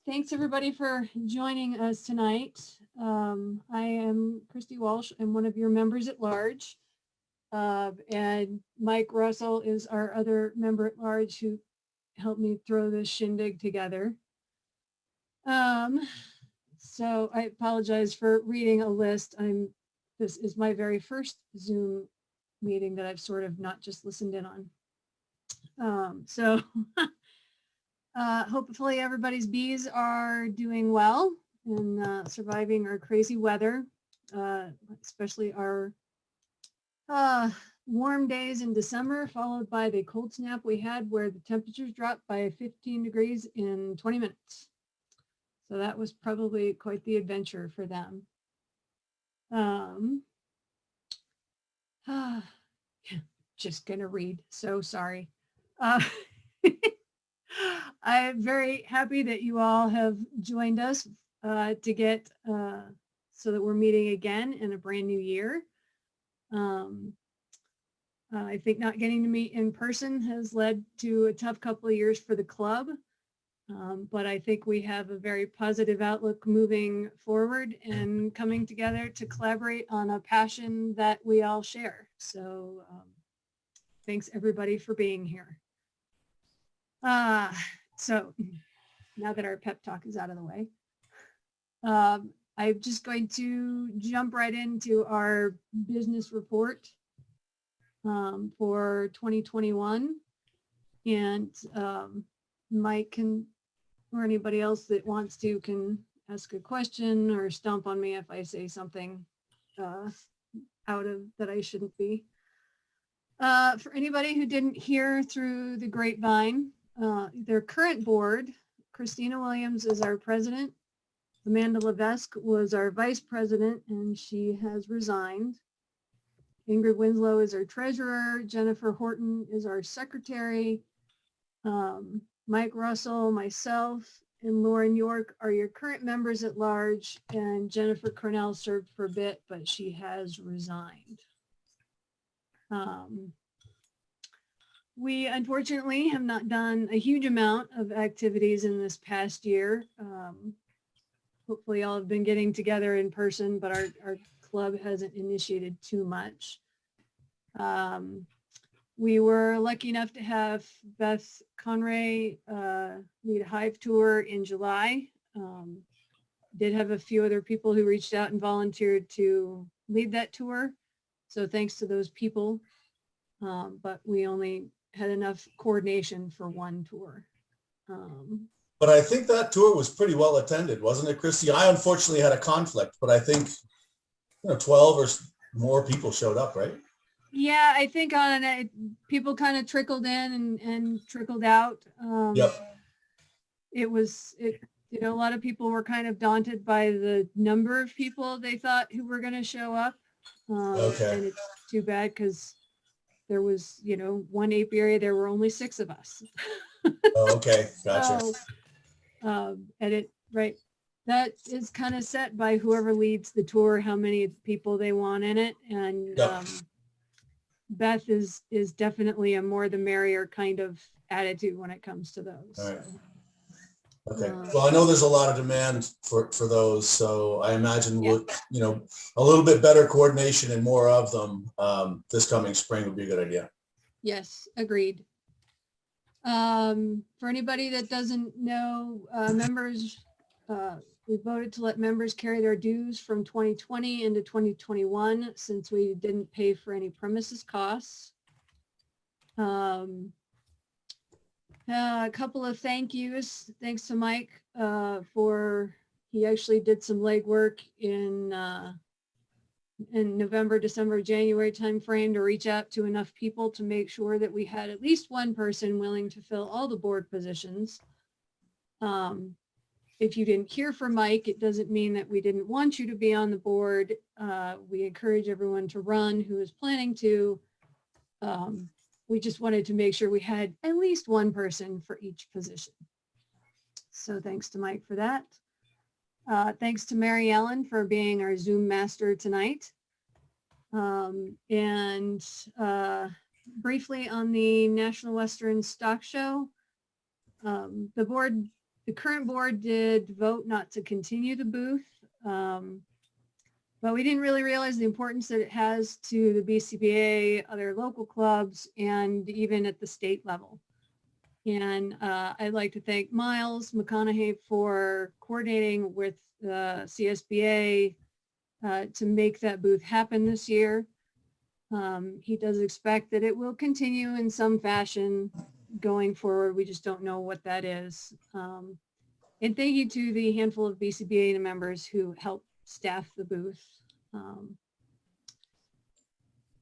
Thanks everybody for joining us tonight. I am Christy Walsh. I'm one of your members at large. And Mike Russell is our other member at large who helped me throw this shindig together. So I apologize for reading a list. This is my very first Zoom meeting that I've sort of not just listened in on. Hopefully everybody's bees are doing well and surviving our crazy weather, especially our warm days in December, followed by the cold snap we had where the temperatures dropped by 15 degrees in 20 minutes. So that was probably quite the adventure for them. Just gonna read, so sorry. I'm very happy that you all have joined us to get so that we're meeting again in a brand new year. I think not getting to meet in person has led to a tough couple of years for the club, but I think we have a very positive outlook moving forward and coming together to collaborate on a passion that we all share. So thanks everybody for being here. So now that our pep talk is out of the way, I'm just going to jump right into our business report for 2021. And Mike can, or anybody else that wants to, can ask a question or stomp on me if I say something out of that I shouldn't be. For anybody who didn't hear through the grapevine, their current board, Kristina Williams is our president. Amanda Levesque was our vice president and she has resigned. Ingrid Winslow is our treasurer. Jennifer Horton is our secretary. Mike Russell, myself, and Lauren York are your current members at large. And Jennifer Cornell served for a bit, but she has resigned. We unfortunately have not done a huge amount of activities in this past year. Hopefully all have been getting together in person, but our club hasn't initiated too much. We were lucky enough to have Beth Conray lead a hive tour in July. Did have a few other people who reached out and volunteered to lead that tour. So thanks to those people. But we only had enough coordination for one tour. But I think that tour was pretty well attended, wasn't it, Christy? I unfortunately had a conflict, but I think 12 or more people showed up, right? Yeah, I think on it, people kind of trickled in and trickled out. Yep. A lot of people were kind of daunted by the number of people they thought who were going to show up. Okay. And it's too bad because there was, one apiary, there were only 6 of us. Oh, okay, gotcha. So, that is kind of set by whoever leads the tour, how many people they want in it. And Yep. Beth is definitely a more the merrier kind of attitude when it comes to those. All right. Okay. Well, I know there's a lot of demand for those, so I imagine we'll, a little bit better coordination and more of them this coming spring would be a good idea. Yes, agreed. For anybody that doesn't know, members, we voted to let members carry their dues from 2020 into 2021 since we didn't pay for any premises costs. A couple of thank yous. Thanks to Mike he actually did some legwork in November, December, January timeframe to reach out to enough people to make sure that we had at least one person willing to fill all the board positions. If you didn't hear from Mike, it doesn't mean that we didn't want you to be on the board. We encourage everyone to run who is planning to. We just wanted to make sure we had at least one person for each position. So thanks to Mike for that. Thanks to Mary Ellen for being our Zoom master tonight. And briefly on the National Western Stock Show, the board The current board did vote not to continue the booth, but we didn't really realize the importance that it has to the BCBA, other local clubs, and even at the state level. And I'd like to thank Miles McConaughey for coordinating with the CSBA to make that booth happen this year. He does expect that it will continue in some fashion going forward. We just don't know what that is. And thank you to the handful of BCBA members who helped staff the booth.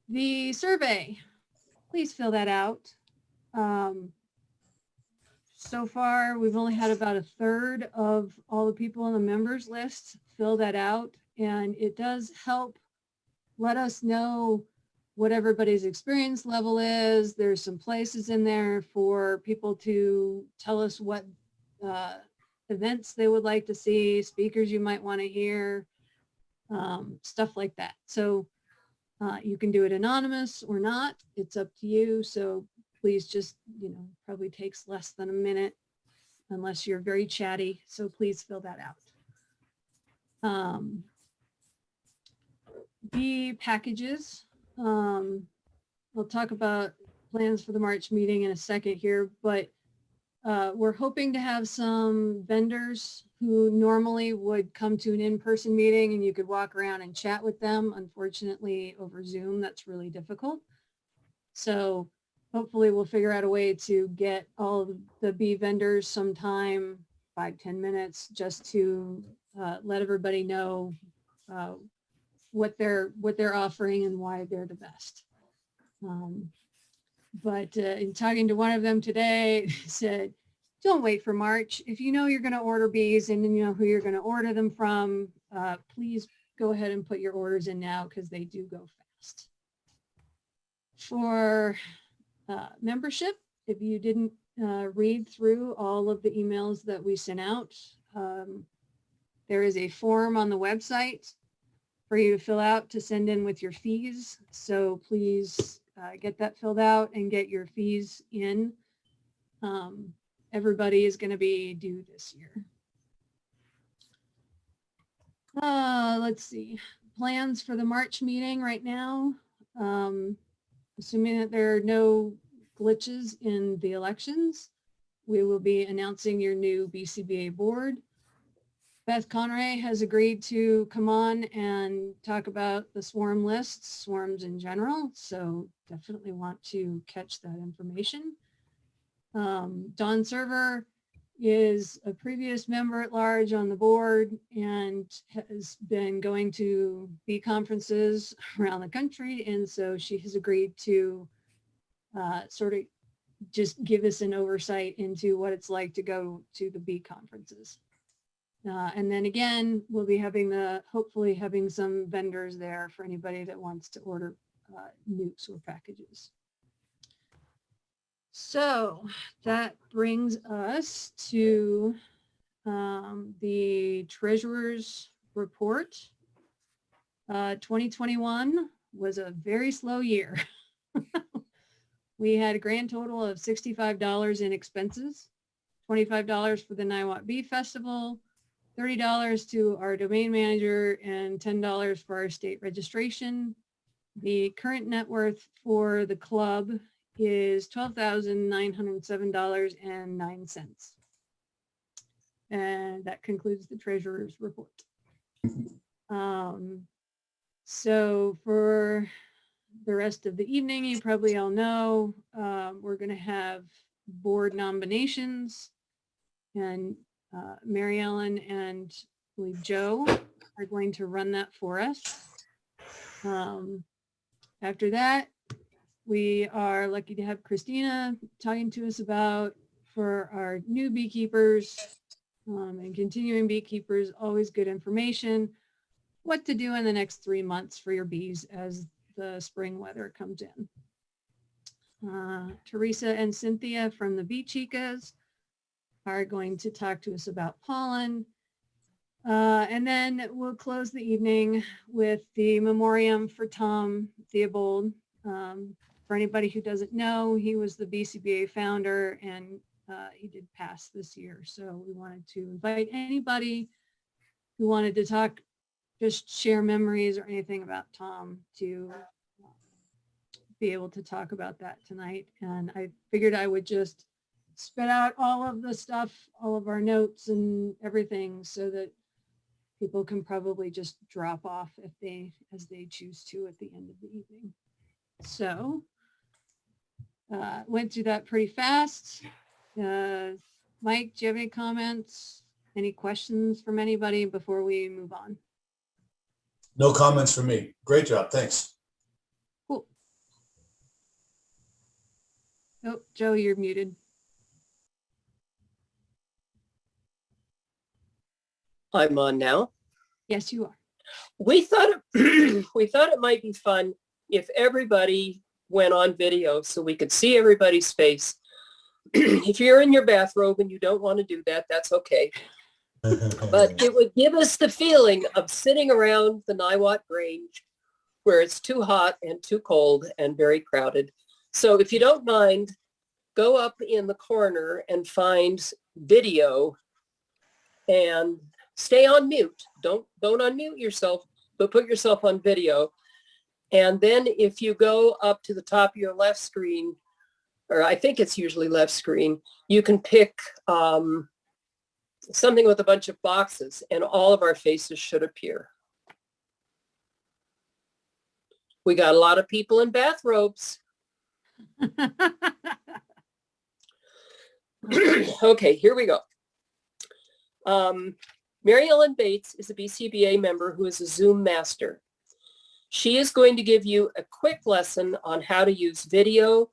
The survey, please fill that out. So far, we've only had about 1/3 of all the people on the members list fill that out, and it does help let us know what everybody's experience level is. There's some places in there for people to tell us what events they would like to see, speakers you might want to hear, stuff like that. So you can do it anonymous or not. It's up to you. So please just, probably takes less than a minute unless you're very chatty. So please fill that out. The packages. We'll talk about plans for the March meeting in a second here, but we're hoping to have some vendors who normally would come to an in-person meeting and you could walk around and chat with them. Unfortunately, over Zoom, that's really difficult. So hopefully we'll figure out a way to get all of the bee vendors sometime, 5-10 minutes, just to let everybody know what they're offering and why they're the best. But in talking to one of them today, said, don't wait for March. If you know you're going to order bees and then you know who you're going to order them from, please go ahead and put your orders in now because they do go fast. For membership, if you didn't read through all of the emails that we sent out, there is a form on the website for you to fill out to send in with your fees. So please get that filled out and get your fees in. Everybody is going to be due this year. Let's see. Plans for the March meeting right now. Assuming that there are no glitches in the elections, we will be announcing your new BCBA board. Beth Conray has agreed to come on and talk about the swarm lists, swarms in general, so definitely want to catch that information. Dawn Server is a previous member at large on the board and has been going to bee conferences around the country, and so she has agreed to sort of just give us an oversight into what it's like to go to the bee conferences. And then again, we'll be having hopefully having some vendors there for anybody that wants to order nukes or packages. So that brings us to the treasurer's report. 2021 was a very slow year. We had a grand total of $65 in expenses, $25 for the Niwot Bee Festival, $30 to our domain manager, and $10 for our state registration. The current net worth for the club is $12,907.09. And that concludes the treasurer's report. So for the rest of the evening, you probably all know, we're going to have board nominations, and Mary Ellen and I believe Joe are going to run that for us. After that, we are lucky to have Kristina talking to us about, for our new beekeepers and continuing beekeepers, always good information, what to do in the next 3 months for your bees as the spring weather comes in. Teresa and Cynthia from the BeeChicas are going to talk to us about pollen. And then we'll close the evening with the memoriam for Tom Theobald. For anybody who doesn't know, he was the BCBA founder and he did pass this year. So we wanted to invite anybody who wanted to talk, just share memories or anything about Tom to be able to talk about that tonight. And I figured I would just spit out all of the stuff, all of our notes and everything, so that people can probably just drop off as they choose to at the end of the evening. So went through that pretty fast. Mike, do you have any comments, any questions from anybody before we move on? No comments from me. Great job. Thanks. Cool. Oh, Joe, you're muted. I'm on now. Yes, you are. We thought it might be fun if everybody went on video so we could see everybody's face. If you're in your bathrobe and you don't want to do that, that's okay. But it would give us the feeling of sitting around the Niwot Grange where it's too hot and too cold and very crowded. So if you don't mind, go up in the corner and find video and stay on mute. Don't unmute yourself, but put yourself on video. And then if you go up to the top of your left screen, or I think it's usually left screen, you can pick something with a bunch of boxes and all of our faces should appear. We got a lot of people in bathrobes. Okay, here we go. Mary Ellen Bates is a BCBA member who is a Zoom master. She is going to give you a quick lesson on how to use video,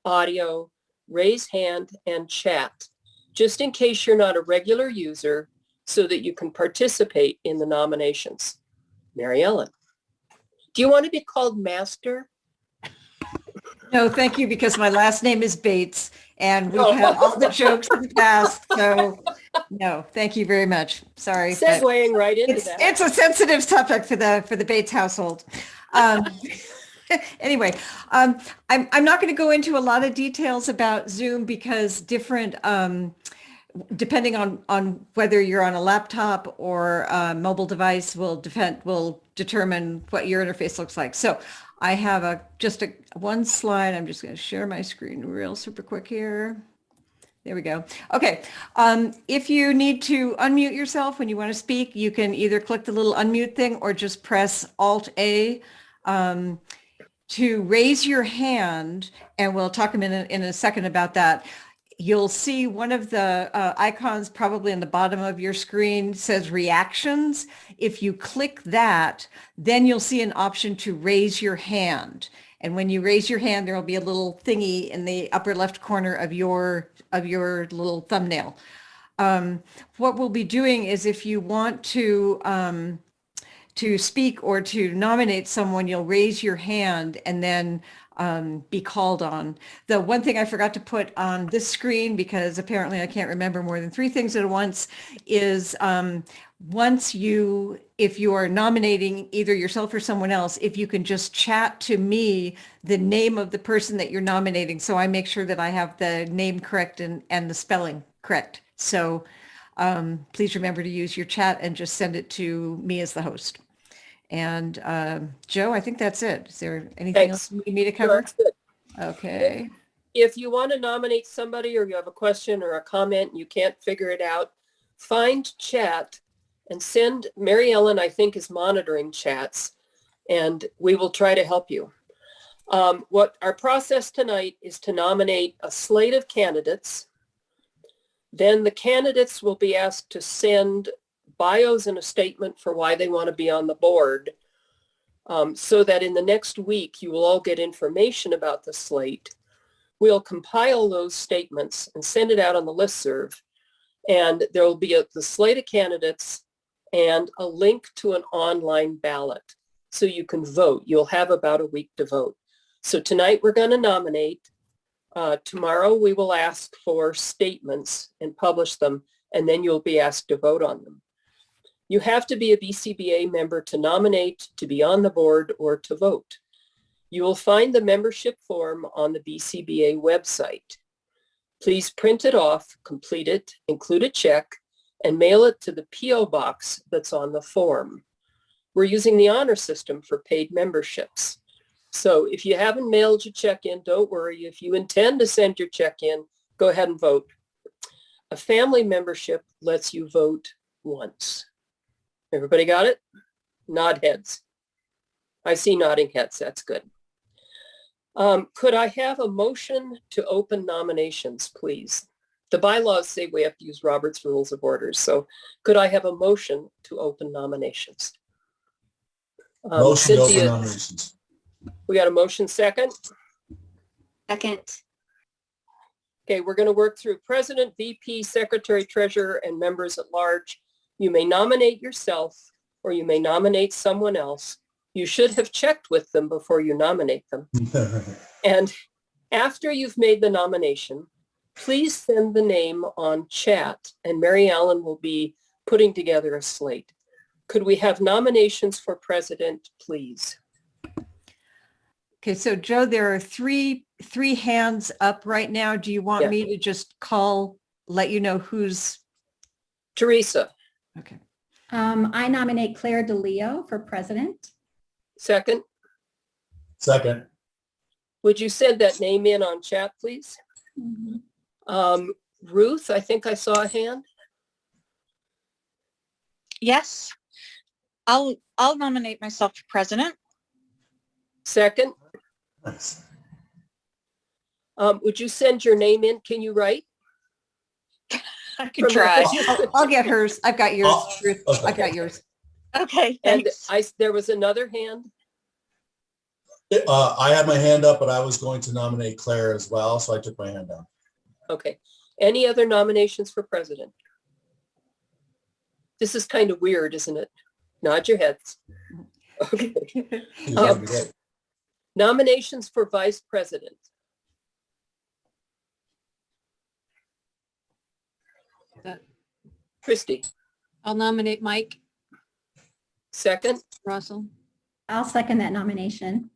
audio, raise hand, and chat, just in case you're not a regular user, so that you can participate in the nominations. Mary Ellen, do you want to be called master? No, thank you, because my last name is Bates, and we've had all the jokes in the past, so no, thank you very much. Sorry. Segueing right into that. It's a sensitive subject for the Bates household. Anyway, I'm not going to go into a lot of details about Zoom because different, depending on whether you're on a laptop or a mobile device will determine what your interface looks like. So I have just one slide. I'm just going to share my screen real super quick here. There we go. Okay. If you need to unmute yourself when you want to speak, you can either click the little unmute thing or just press Alt-A to raise your hand, and we'll talk in a second about that. You'll see one of the icons probably in the bottom of your screen says reactions. If you click that, then you'll see an option to raise your hand. And when you raise your hand, there will be a little thingy in the upper left corner of your little thumbnail. What we'll be doing is if you want to speak or to nominate someone, you'll raise your hand and then be called on. The one thing I forgot to put on this screen, because apparently I can't remember more than 3 things at once, is if you are nominating either yourself or someone else, if you can just chat to me the name of the person that you're nominating, so I make sure that I have the name correct and the spelling correct. So please remember to use your chat and just send it to me as the host. And Joe, I think that's it. Is there anything else you need me to cover? That's good. Okay. If you want to nominate somebody or you have a question or a comment and you can't figure it out, find chat and send. Mary Ellen, I think, is monitoring chats, and we will try to help you. What our process tonight is to nominate a slate of candidates. Then the candidates will be asked to send bios and a statement for why they want to be on the board, so that in the next week you will all get information about the slate. We'll compile those statements and send it out on the listserv, and there will be the slate of candidates and a link to an online ballot so you can vote. You'll have about a week to vote. So tonight we're going to nominate. Tomorrow we will ask for statements and publish them, and then you'll be asked to vote on them. You have to be a BCBA member to nominate, to be on the board, or to vote. You will find the membership form on the BCBA website. Please print it off, complete it, include a check, and mail it to the P.O. box that's on the form. We're using the honor system for paid memberships. So if you haven't mailed your check in, don't worry. If you intend to send your check in, go ahead and vote. A family membership lets you vote once. Everybody got it? Nod heads. I see nodding heads. That's good. Could I have a motion to open nominations, please? The bylaws say we have to use Robert's Rules of Order. So could I have a motion to open nominations? Motion to open Cynthia, nominations. we got a motion second? Second. Okay, we're going to work through President, VP, Secretary, Treasurer, and members at large. You may nominate yourself or you may nominate someone else. You should have checked with them before you nominate them. And after you've made the nomination, please send the name on chat and Mary Ellen will be putting together a slate. Could we have nominations for president, please? Okay, so Joe, there are three hands up right now. Do you want Yeah. me to just let you know who's? Teresa, Okay. I nominate Claire DeLeo for president. second. Second. Would you send that name in on chat, please? Ruth, I think I saw a hand. Yes, I'll nominate myself for president. Second. Nice. Would you send your name in? Can you write? I can try. I'll get hers. I've got yours. Oh, Ruth. okay. I've got yours. Okay, And thanks. there was another hand. I had my hand up, but I was going to nominate Claire as well, so I took my hand down. Okay. Any other nominations for president? This is kind of weird, isn't it? Nod your heads. Okay. That'd be great. Nominations for vice president. Christy, I'll nominate Mike second. Russell. I'll second that nomination.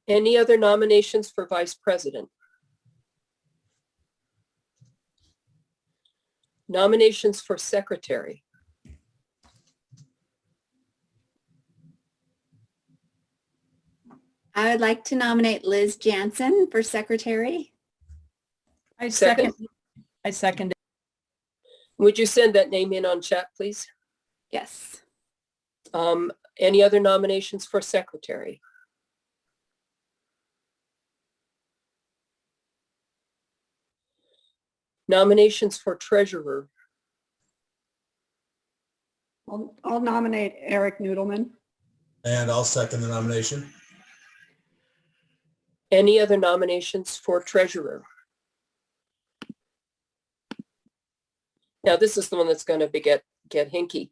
Any other nominations for vice president? Nominations for secretary. I would like to nominate Liz Jansen for secretary. I second. I second it. Would you send that name in on chat, please? Yes. Any other nominations for secretary? Nominations for treasurer. I'll nominate Eric Noodleman. And I'll second the nomination. Any other nominations for treasurer? Now, this is the one that's going to get hinky.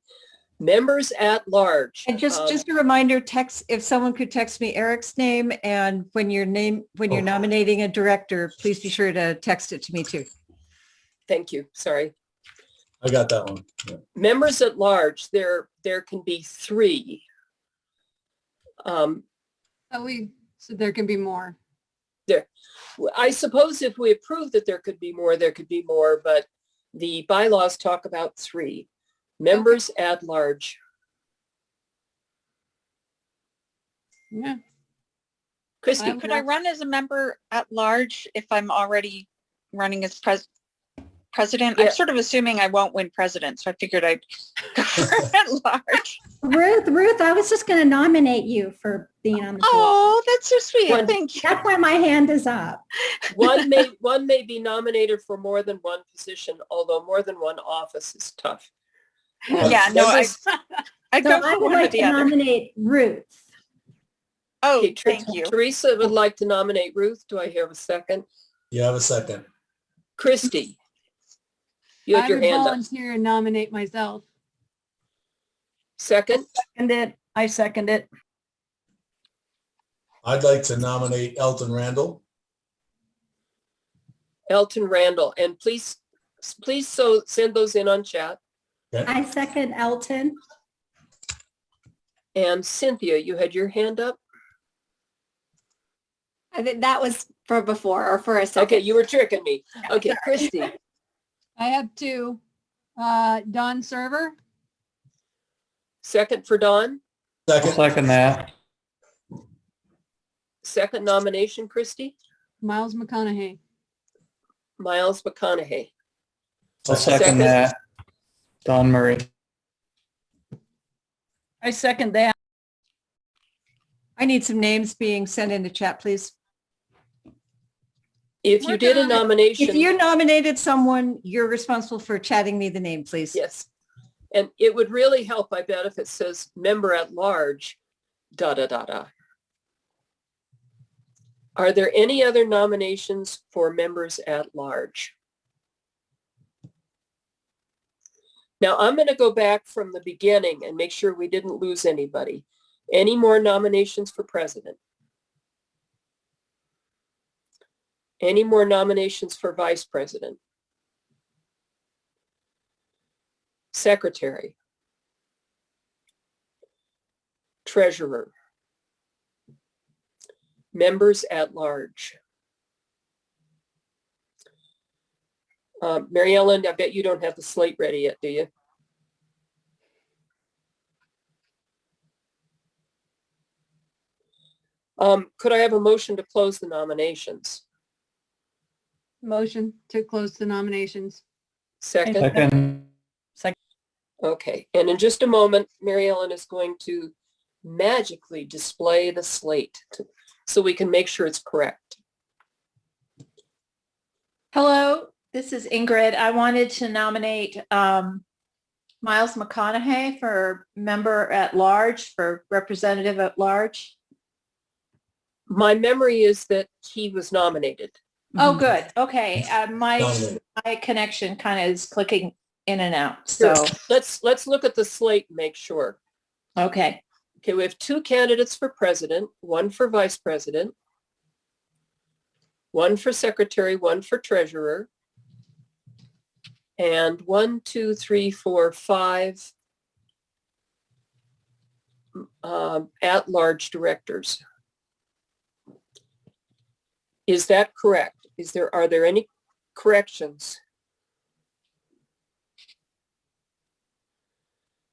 Members at large. And just a reminder, if someone could text me Eric's name, and when you're nominating a director, please be sure to text it to me too. Thank you. Sorry. I got that one. Yeah. Members at large, there can be 3. Oh, so there can be more. I suppose if we approve that there could be more, but the bylaws talk about 3. Members at large. Yeah. Christy, Could I run as a member at large if I'm already running as president? Yeah. I'm sort of assuming I won't win president, so I figured I'd go for at large. Ruth, I was just going to nominate you for being on the board. Oh, that's so sweet. One- Thank you. That's why my hand is up. one may be nominated for more than one position, although more than one office is tough. Yeah, no, Members- I'd So go I for would one or like the to other. nominate Ruth. Oh, Okay, thank you. Teresa would like to nominate Ruth. Do I hear a second? You have a second. Christy, you had I your would hand up. volunteer and nominate myself. Second, I second it. I'd like to nominate Elton Randall. Elton Randall, and please so send those in on chat. Okay. I second Elton. And Cynthia, you had your hand up? I think that was for before or for a second. Okay, you were tricking me. Okay, Christy, I have two. Don Server, second for Dawn. Second. Second that. Second nomination, Christy. Miles McConaughey. Miles McConaughey. I'll Second. second that. Don Murray. I second that. I need some names being sent in the chat, please. If you did a nomination. If you nominated someone, you're responsible for chatting me the name, please. Yes. And it would really help, I bet, if it says member at large, da, da, da, da. Are there any other nominations for members at large? Now, I'm going to go back from the beginning and make sure we didn't lose anybody. Any more nominations for president? Any more nominations for vice president? Secretary? Treasurer? Members at large? Mary Ellen, I bet you don't have the slate ready yet, do you? Could I have a motion to close the nominations? Motion to close the nominations. Second? Second. Okay, and in just a moment, Mary Ellen is going to magically display the slate so we can make sure it's correct. Hello, this is Ingrid. I wanted to nominate Miles McConaughey for member at large, for representative at large. My memory is that he was nominated. Oh, good. Okay. Nominated. My connection kind of is clicking in and out. So, Sure. Let's look at the slate and make sure. okay. Okay, we have two candidates for president, one for vice president, one for secretary, one for treasurer, and 1, 2, 3, 4, 5 at-large directors. Is that correct? Are there any corrections?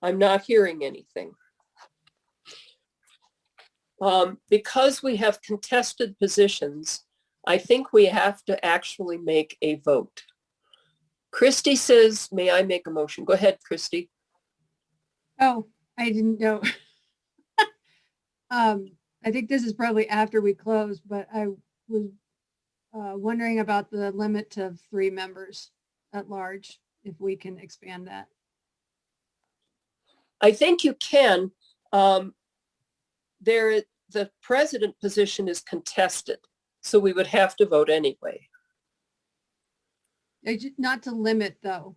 I'm not hearing anything. Because we have contested positions, I think we have to actually make a vote. Christy says, may I make a motion? Go ahead, Christy. Oh, I didn't know. I think this is probably after we close, but I was wondering about the limit to 3 members at large, if we can expand that. I think you can. The president position is contested, so we would have to vote anyway. Not to limit, though.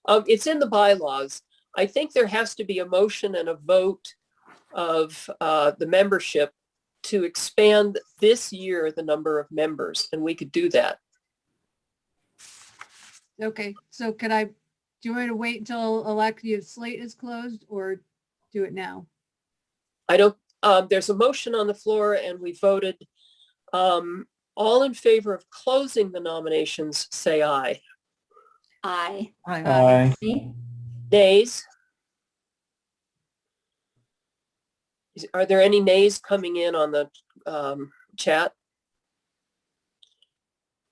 It's in the bylaws. I think there has to be a motion and a vote of the membership to expand this year the number of members, and we could do that. Okay, so do you want me to wait until elective slate is closed, or do it now? I don't, there's a motion on the floor and we voted. All in favor of closing the nominations, say aye. Aye. Aye. Nays? Are there any nays coming in on the chat?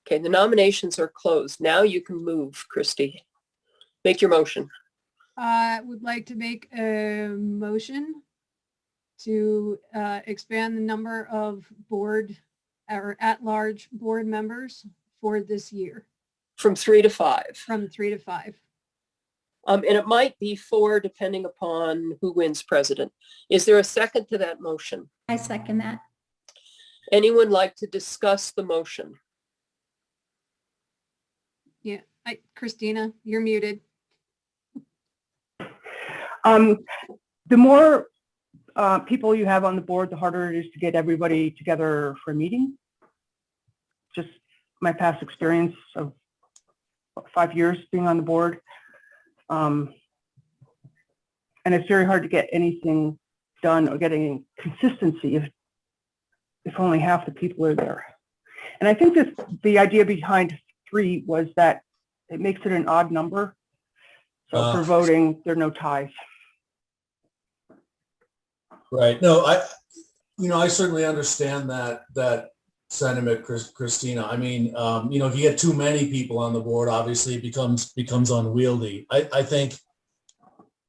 Okay, the nominations are closed. Now you can move, Christy. Make your motion. I would like to make a motion to expand the number of board or at-large board members for this year. From 3 to 5. From 3 to 5. And it might be 4 depending upon who wins president. Is there a second to that motion? I second that. Anyone like to discuss the motion? Yeah, Kristina, you're muted. The more people you have on the board, the harder it is to get everybody together for a meeting. Just my past experience of 5 years being on the board. And it's very hard to get anything done or getting consistency if only half the people are there. And I think the idea behind 3 was that it makes it an odd number. So for voting, there are no ties. Right. No, I certainly understand that sentiment, Kristina. I mean, if you get too many people on the board, obviously it becomes unwieldy. I think,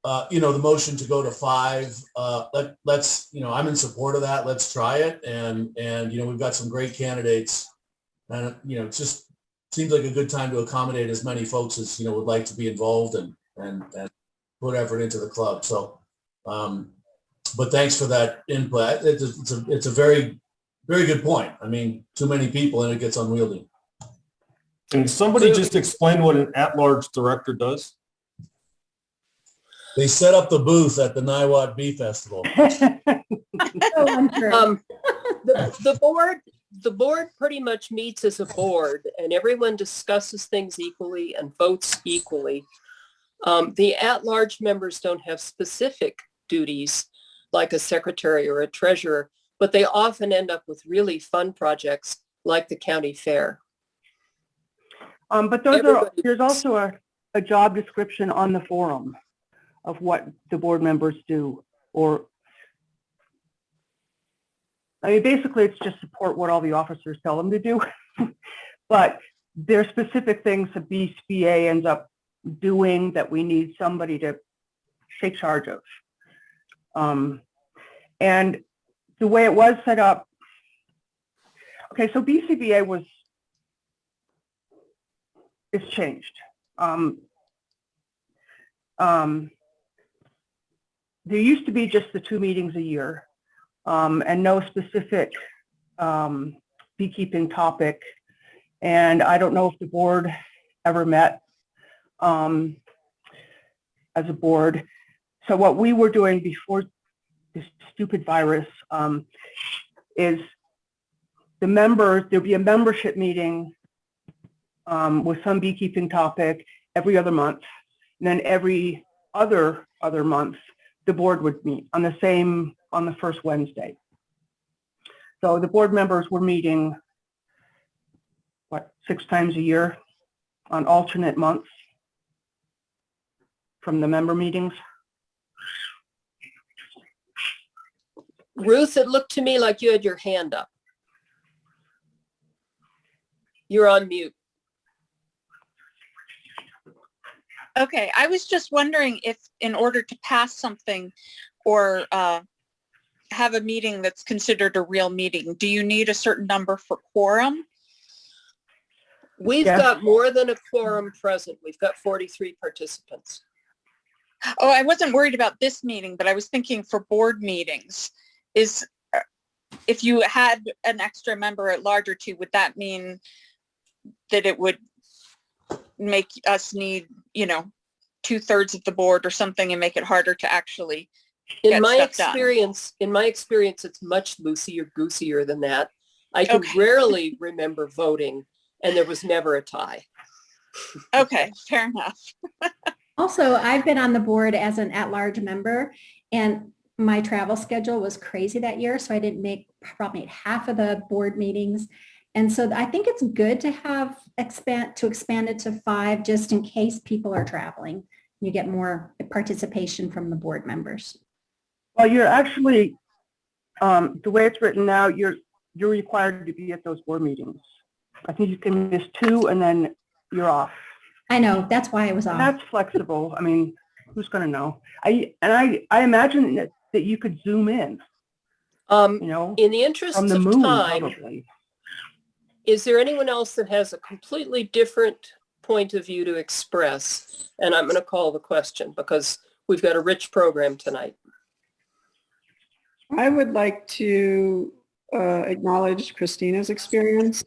the motion to go to 5, let's, I'm in support of that. Let's try it. And we've got some great candidates, and, it just seems like a good time to accommodate as many folks as, would like to be involved and put effort into the club. So, but thanks for that input. It's a very, very good point. I mean, too many people and it gets unwieldy. Can somebody just explain what an at-large director does? They set up the booth at the Niwot Bee Festival. The board pretty much meets as a board, and everyone discusses things equally and votes equally. The at-large members don't have specific duties like a secretary or a treasurer, but they often end up with really fun projects like the county fair. But there's also a job description on the forum of what the board members do, basically it's just support what all the officers tell them to do. But there are specific things the BCBA ends up doing that we need somebody to take charge of. And the way it was set up, okay, so BCBA it's changed. There used to be just the 2 meetings a year, and no specific beekeeping topic. And I don't know if the board ever met as a board. So what we were doing before this stupid virus is there'll be a membership meeting with some beekeeping topic every other month. And then every other month, the board would meet on the first Wednesday. So the board members were meeting, 6 times a year on alternate months from the member meetings. Ruth, it looked to me like you had your hand up. You're on mute. Okay, I was just wondering if in order to pass something or have a meeting that's considered a real meeting, do you need a certain number for quorum? We've got more than a quorum present. We've got 43 participants. Oh, I wasn't worried about this meeting, but I was thinking for board meetings. If you had an extra member at large or 2, would that mean that it would make us need, 2/3 of the board or something and make it harder to actually in my experience, it's much loosier than that. I can rarely remember voting, and there was never a tie. Okay, fair enough. Also, I've been on the board as an at-large member, and my travel schedule was crazy that year, so I didn't make probably half of the board meetings. And so I think it's good to expand it to 5 just in case people are traveling. You get more participation from the board members. Well, you're actually, the way it's written now, you're required to be at those board meetings. I think you can miss 2 and then you're off. I know, that's why I was off. That's flexible. I mean, who's going to know? I imagine that you could zoom in. In the interest from the of moon, time, probably. Is there anyone else that has a completely different point of view to express? And I'm going to call the question because we've got a rich program tonight. I would like to acknowledge Kristina's experience,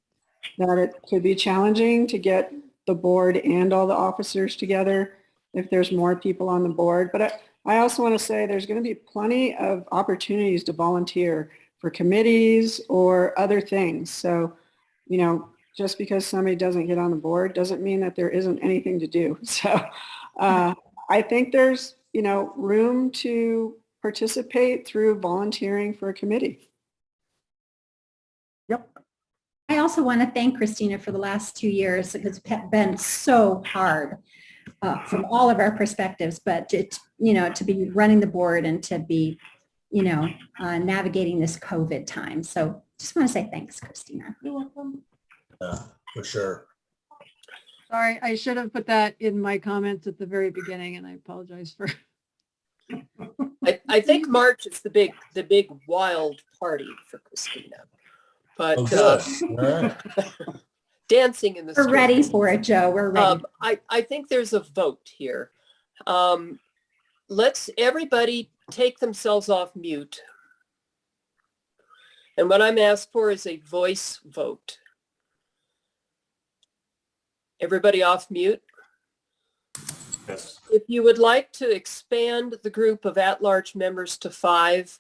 that it could be challenging to get the board and all the officers together if there's more people on the board. But I also want to say there's going to be plenty of opportunities to volunteer for committees or other things. So, just because somebody doesn't get on the board doesn't mean that there isn't anything to do. So I think there's, room to participate through volunteering for a committee. I also want to thank Kristina for the last 2 years. It's been so hard from all of our perspectives, but to be running the board and to be, navigating this COVID time. So just want to say thanks, Kristina. You're welcome. Yeah, for sure. Sorry, I should have put that in my comments at the very beginning, and I apologize for. I think March is the big wild party for Kristina. But Oh, good. All right. dancing in the We're street. ready for it, Joe. We're ready. I think there's a vote here. Let's everybody take themselves off mute. And what I'm asked for is a voice vote. Everybody off mute. Yes. If you would like to expand the group of at-large members to 5,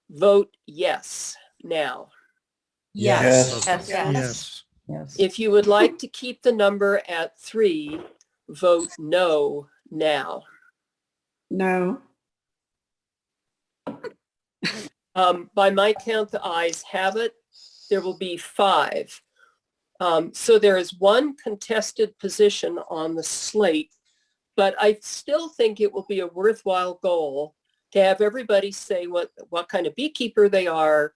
vote yes now. Yes. Yes. Yes. Yes. If you would like to keep the number at 3, vote no now. No. By my count, the ayes have it. There will be 5. So there is one contested position on the slate, but I still think it will be a worthwhile goal to have everybody say what kind of beekeeper they are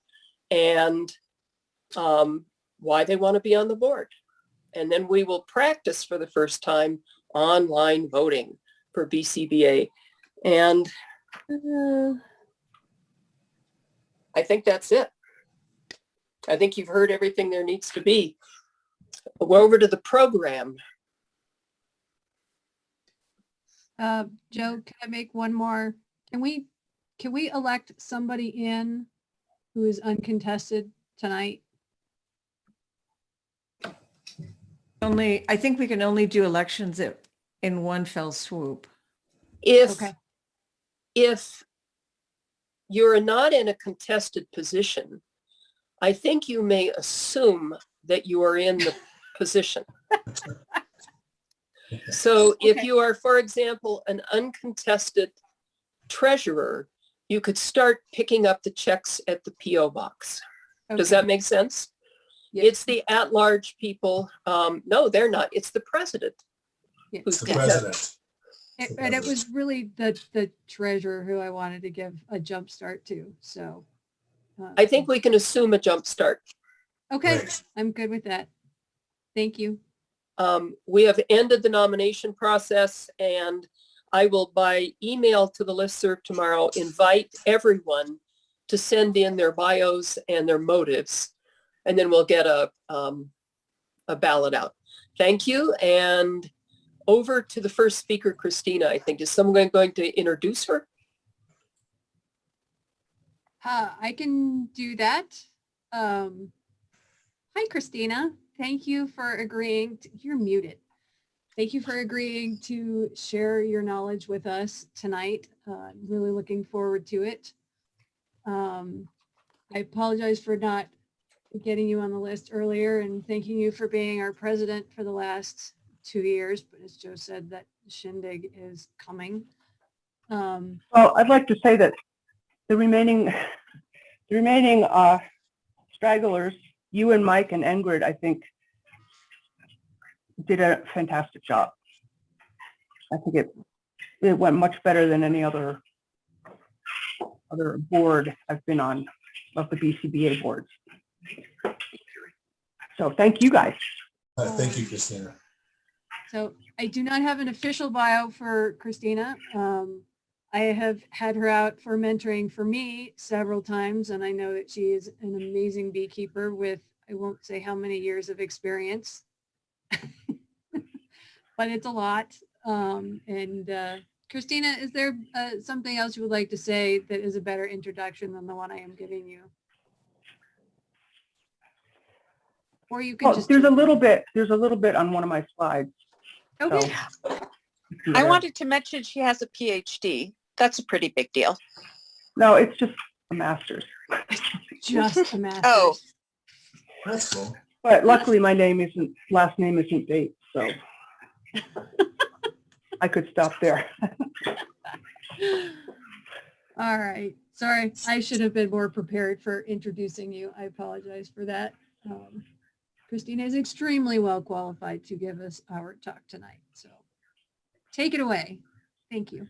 and why they want to be on the board. And then we will practice for the first time online voting for BCBA. And I think that's it. I think you've heard everything there needs to be. We're over to the program. Joe, can I make one more? Can we elect somebody in who is uncontested tonight? I think we can only do elections in one fell swoop. If you're not in a contested position, I think you may assume that you are in the position. So if you are, for example, an uncontested treasurer, you could start picking up the checks at the PO box. Does that make sense? Yes. It's the at-large people. No, they're not. It's the president. Yeah. Who's The president. And it was really the treasurer who I wanted to give a jump start to. So I think we can assume a jump start. okay, Great. I'm good with that. Thank you. We have ended the nomination process, and I will, by email to the listserv tomorrow, invite everyone to send in their bios and their motives, and then we'll get a ballot out. Thank you, and over to the first speaker, Kristina, I think. Is someone going to introduce her? I can do that. Hi, Kristina. Thank you for agreeing. You're muted. Thank you for agreeing to share your knowledge with us tonight. Really looking forward to it. I apologize for not getting you on the list earlier and thanking you for being our president for the last 2 years. But as Joe said, that shindig is coming. Well, I'd like to say that the remaining stragglers, you and Mike and Ingrid, I think, did a fantastic job. I think it went much better than any other board I've been on of the BCBA boards. So thank you guys. Thank you, Kristina. So I do not have an official bio for Kristina. I have had her out for mentoring for me several times, and I know that she is an amazing beekeeper with, I won't say how many years of experience, but it's a lot. Kristina, is there something else you would like to say that is a better introduction than the one I am giving you? Or you can just. There's a little bit on one of my slides. Okay. So, I wanted to mention she has a PhD. That's a pretty big deal. No, it's just a master's. Just a master's. Oh. That's cool. But luckily my last name isn't Bates, so I could stop there. All right. Sorry, I should have been more prepared for introducing you. I apologize for that. Kristina is extremely well qualified to give us our talk tonight. So take it away. Thank you.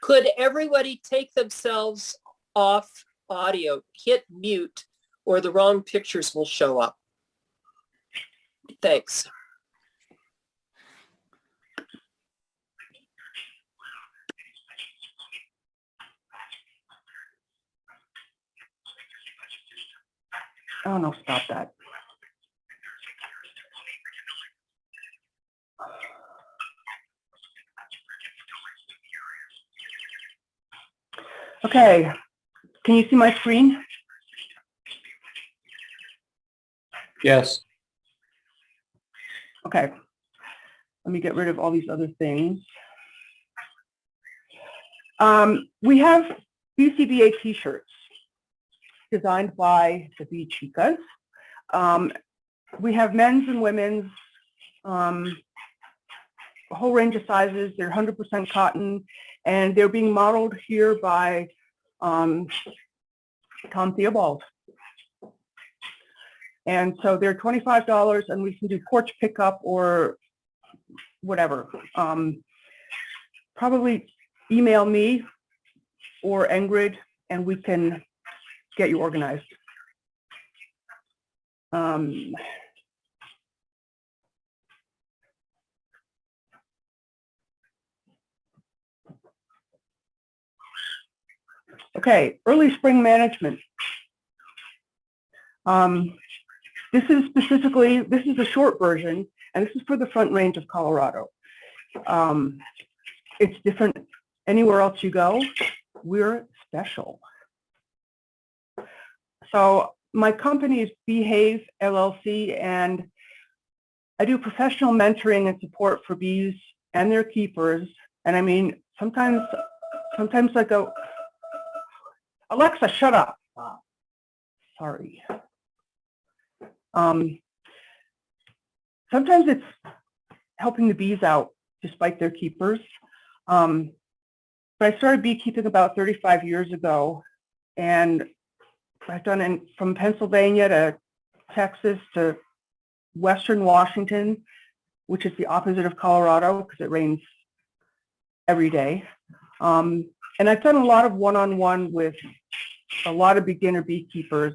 Could everybody take themselves off audio, hit mute, or the wrong pictures will show up? Thanks. Oh, no, stop that. Okay, can you see my screen? Yes. Okay, let me get rid of all these other things. We have BCBA t-shirts designed by the BeeChicas. We have men's and women's, a whole range of sizes. They're 100% cotton, and they're being modeled here by Tom Theobald. And so they're $25, and we can do porch pickup or whatever. Probably email me or Ingrid, and we can get you organized. Okay, early spring management. This is a short version, and this is for the Front Range of Colorado. It's different anywhere else you go. We're special. So my company is Behave LLC, and I do professional mentoring and support for bees and their keepers. And I mean, sometimes I go, Alexa, shut up. Sorry. Sometimes it's helping the bees out despite their keepers. But I started beekeeping about 35 years ago, and I've done it from Pennsylvania to Texas to Western Washington, which is the opposite of Colorado because it rains every day. And I've done a lot of one-on-one with a lot of beginner beekeepers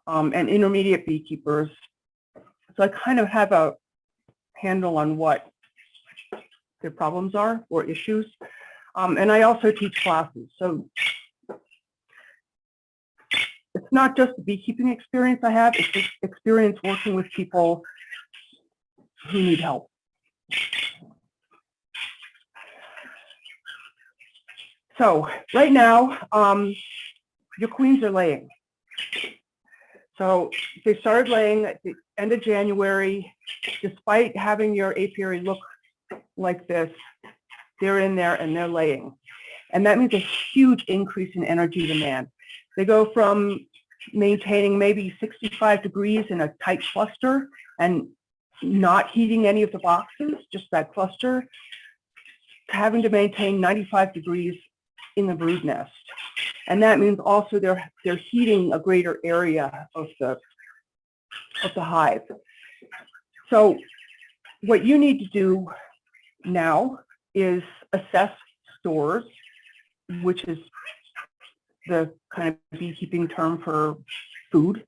and intermediate beekeepers. So I kind of have a handle on what their problems are or issues. And I also teach classes. So it's not just the beekeeping experience I have, it's just experience working with people who need help. So right now, your queens are laying. So they started laying at the end of January. Despite having your apiary look like this, they're in there and they're laying. And that means a huge increase in energy demand. They go from maintaining maybe 65 degrees in a tight cluster and not heating any of the boxes, just that cluster, to having to maintain 95 degrees in the brood nest. And that means also they're heating a greater area of the hive. So what you need to do now is assess stores, which is the kind of beekeeping term for food.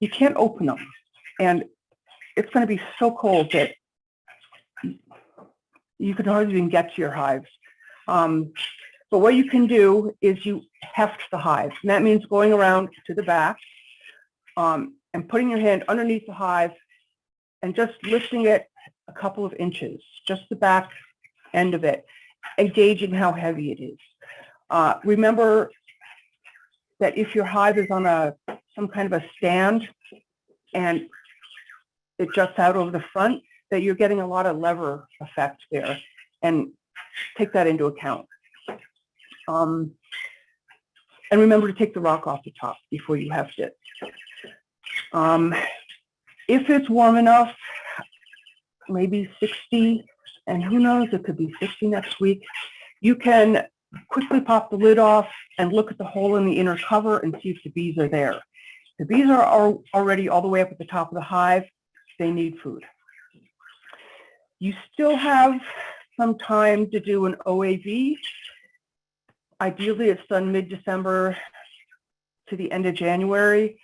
You can't open them, and it's going to be so cold that you can hardly even get to your hives. But what you can do is you heft the hive, and that means going around to the back and putting your hand underneath the hive and just lifting it a couple of inches, just the back end of it, and gauging how heavy it is. Remember that if your hive is on some kind of a stand and it juts out over the front, that you're getting a lot of lever effect there, and take that into account. And remember to take the rock off the top before you heft it. If it's warm enough, maybe 60, and who knows, it could be 60 next week, you can quickly pop the lid off and look at the hole in the inner cover and see if the bees are there. The bees are already all the way up at the top of the hive. They need food. You still have some time to do an OAV. Ideally, it's done mid-December to the end of January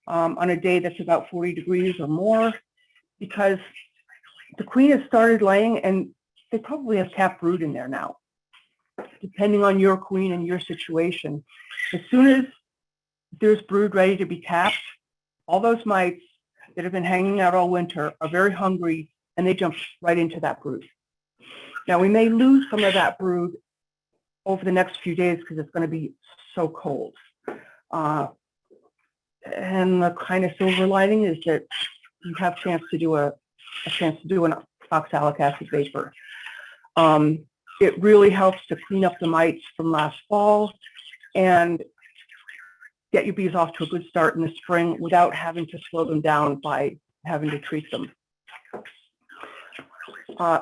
on a day that's about 40 degrees or more, because the queen has started laying and they probably have capped brood in there now, depending on your queen and your situation. As soon as there's brood ready to be capped, all those mites that have been hanging out all winter are very hungry and they jump right into that brood. Now, we may lose some of that brood over the next few days because it's going to be so cold. And the kind of silver lining is that you have a chance to do an oxalic acid vapor. It really helps to clean up the mites from last fall and get your bees off to a good start in the spring without having to slow them down by having to treat them.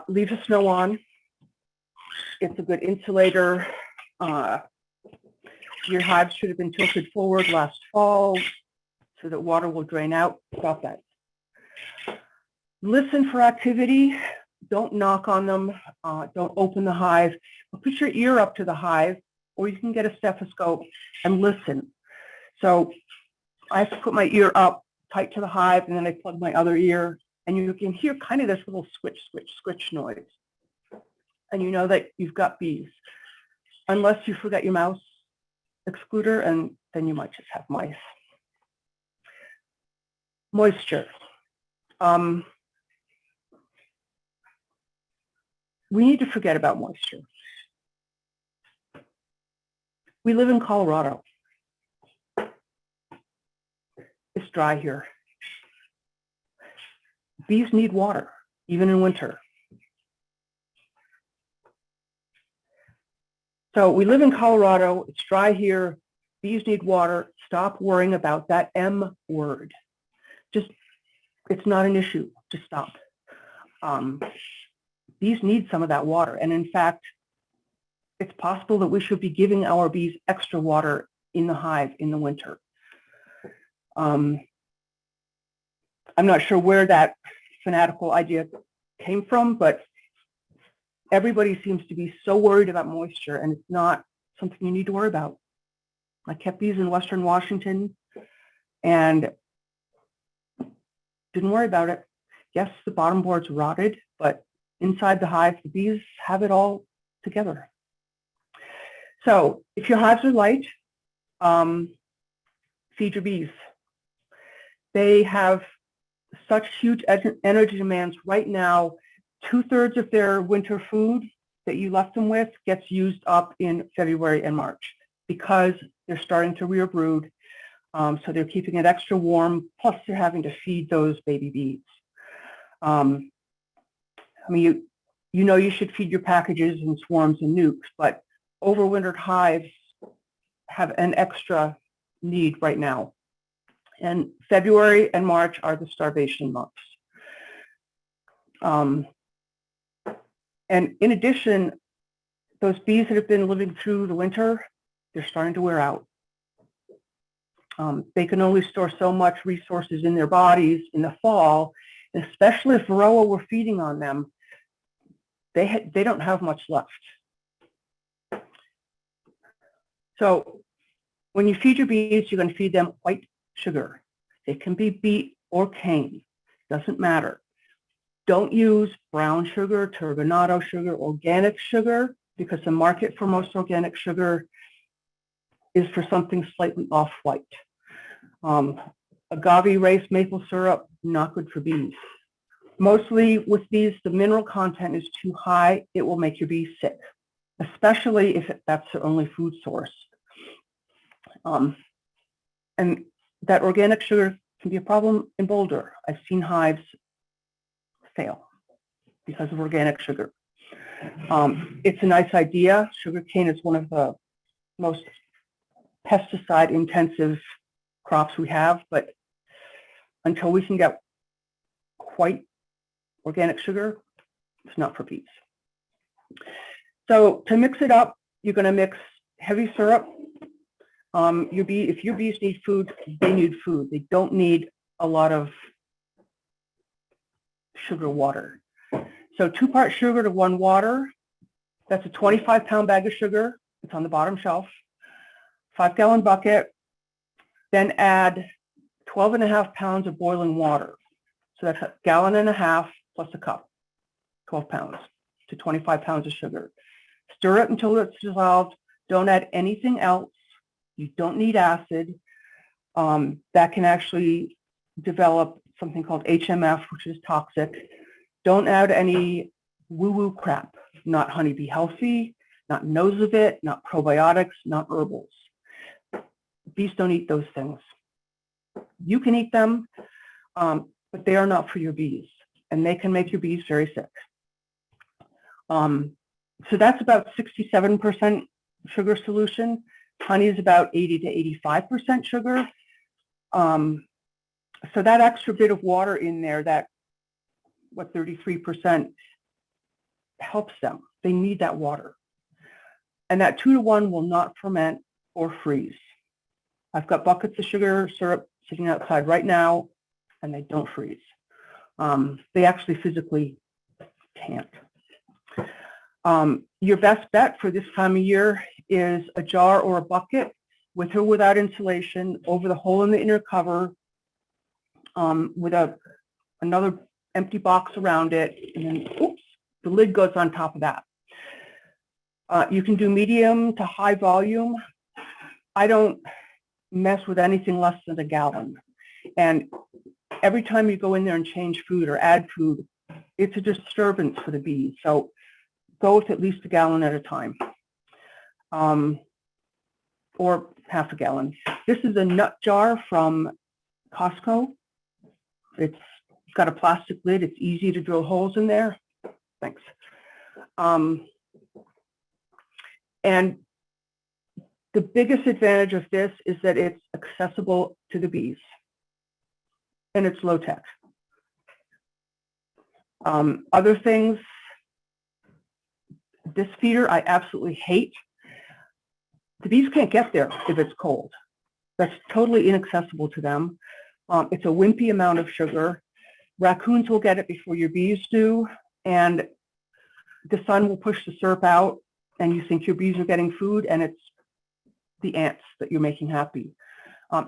Leave the snow on. It's a good insulator. Your hives should have been tilted forward last fall so that water will drain out. Stop that. Listen for activity. Don't knock on them. Don't open the hive. Put your ear up to the hive, or you can get a stethoscope and listen. So I have to put my ear up tight to the hive, and then I plug my other ear, and you can hear kind of this little switch, switch, switch noise. And you know that you've got bees. Unless you forget your mouse excluder, and then you might just have mice. Moisture. We need to forget about moisture. We live in Colorado. It's dry here. Bees need water, even in winter. So we live in Colorado. It's dry here. Bees need water. Stop worrying about that M word. Just, it's not an issue. Just stop. Bees need some of that water. And in fact, it's possible that we should be giving our bees extra water in the hive in the winter. I'm not sure where that fanatical idea came from, but everybody seems to be so worried about moisture, and it's not something you need to worry about. I kept bees in Western Washington and didn't worry about it. Yes, the bottom board's rotted, but inside the hive, the bees have it all together. So if your hives are light, feed your bees. They have such huge energy demands right now. 2/3 of their winter food that you left them with gets used up in February and March because they're starting to rear brood. So they're keeping it extra warm, plus they're having to feed those baby bees. I mean, you know you should feed your packages and swarms and nukes, but overwintered hives have an extra need right now. And February and March are the starvation months. And in addition, those bees that have been living through the winter, they're starting to wear out. They can only store so much resources in their bodies in the fall, and especially if Varroa were feeding on them, they don't have much left. So when you feed your bees, you're going to feed them white sugar. It can be beet or cane, doesn't matter. Don't use brown sugar, turbinado sugar, organic sugar, because the market for most organic sugar is for something slightly off-white. Agave race maple syrup, not good for bees. Mostly with these, the mineral content is too high. It will make your bees sick, especially if that's their only food source. And that organic sugar can be a problem in Boulder. I've seen hives fail because of organic sugar. It's a nice idea. Sugarcane is one of the most pesticide-intensive crops we have, but until we can get quite organic sugar, it's not for bees. So to mix it up, you're going to mix heavy syrup. If your bees need food, they need food. They don't need a lot of sugar water. So 2 parts sugar to 1 water. That's a 25-pound bag of sugar. It's on the bottom shelf. 5-gallon bucket. Then add 12.5 pounds of boiling water. So that's 1.5 gallons plus a cup, 12 pounds to 25 pounds of sugar. Stir it until it's dissolved. Don't add anything else. You don't need acid. That can actually develop something called HMF, which is toxic. Don't add any woo-woo crap, not Honeybee Healthy, not Nose of It, not probiotics, not herbals. Bees don't eat those things. You can eat them, but they are not for your bees, and they can make your bees very sick. So that's about 67% sugar solution. Honey is about 80 to 85% sugar. So that extra bit of water in there, that 33%, helps them. They need that water. And that 2 to 1 will not ferment or freeze. I've got buckets of sugar syrup sitting outside right now, and they don't freeze. They actually physically can't. Your best bet for this time of year is a jar or a bucket with or without insulation over the hole in the inner cover, with another empty box around it, and then oops, the lid goes on top of that. You can do medium to high volume. I don't mess with anything less than 1 gallon. And every time you go in there and change food or add food, it's a disturbance for the bees. So go with at least 1 gallon at a time, or 1/2 gallon. This is a nut jar from Costco. It's got a plastic lid. It's easy to drill holes in there. Thanks. And the biggest advantage of this is that it's accessible to the bees, and it's low tech. Other things, this feeder I absolutely hate. The bees can't get there if it's cold. That's totally inaccessible to them. It's a wimpy amount of sugar. Raccoons will get it before your bees do, and the sun will push the syrup out, and you think your bees are getting food, and it's the ants that you're making happy.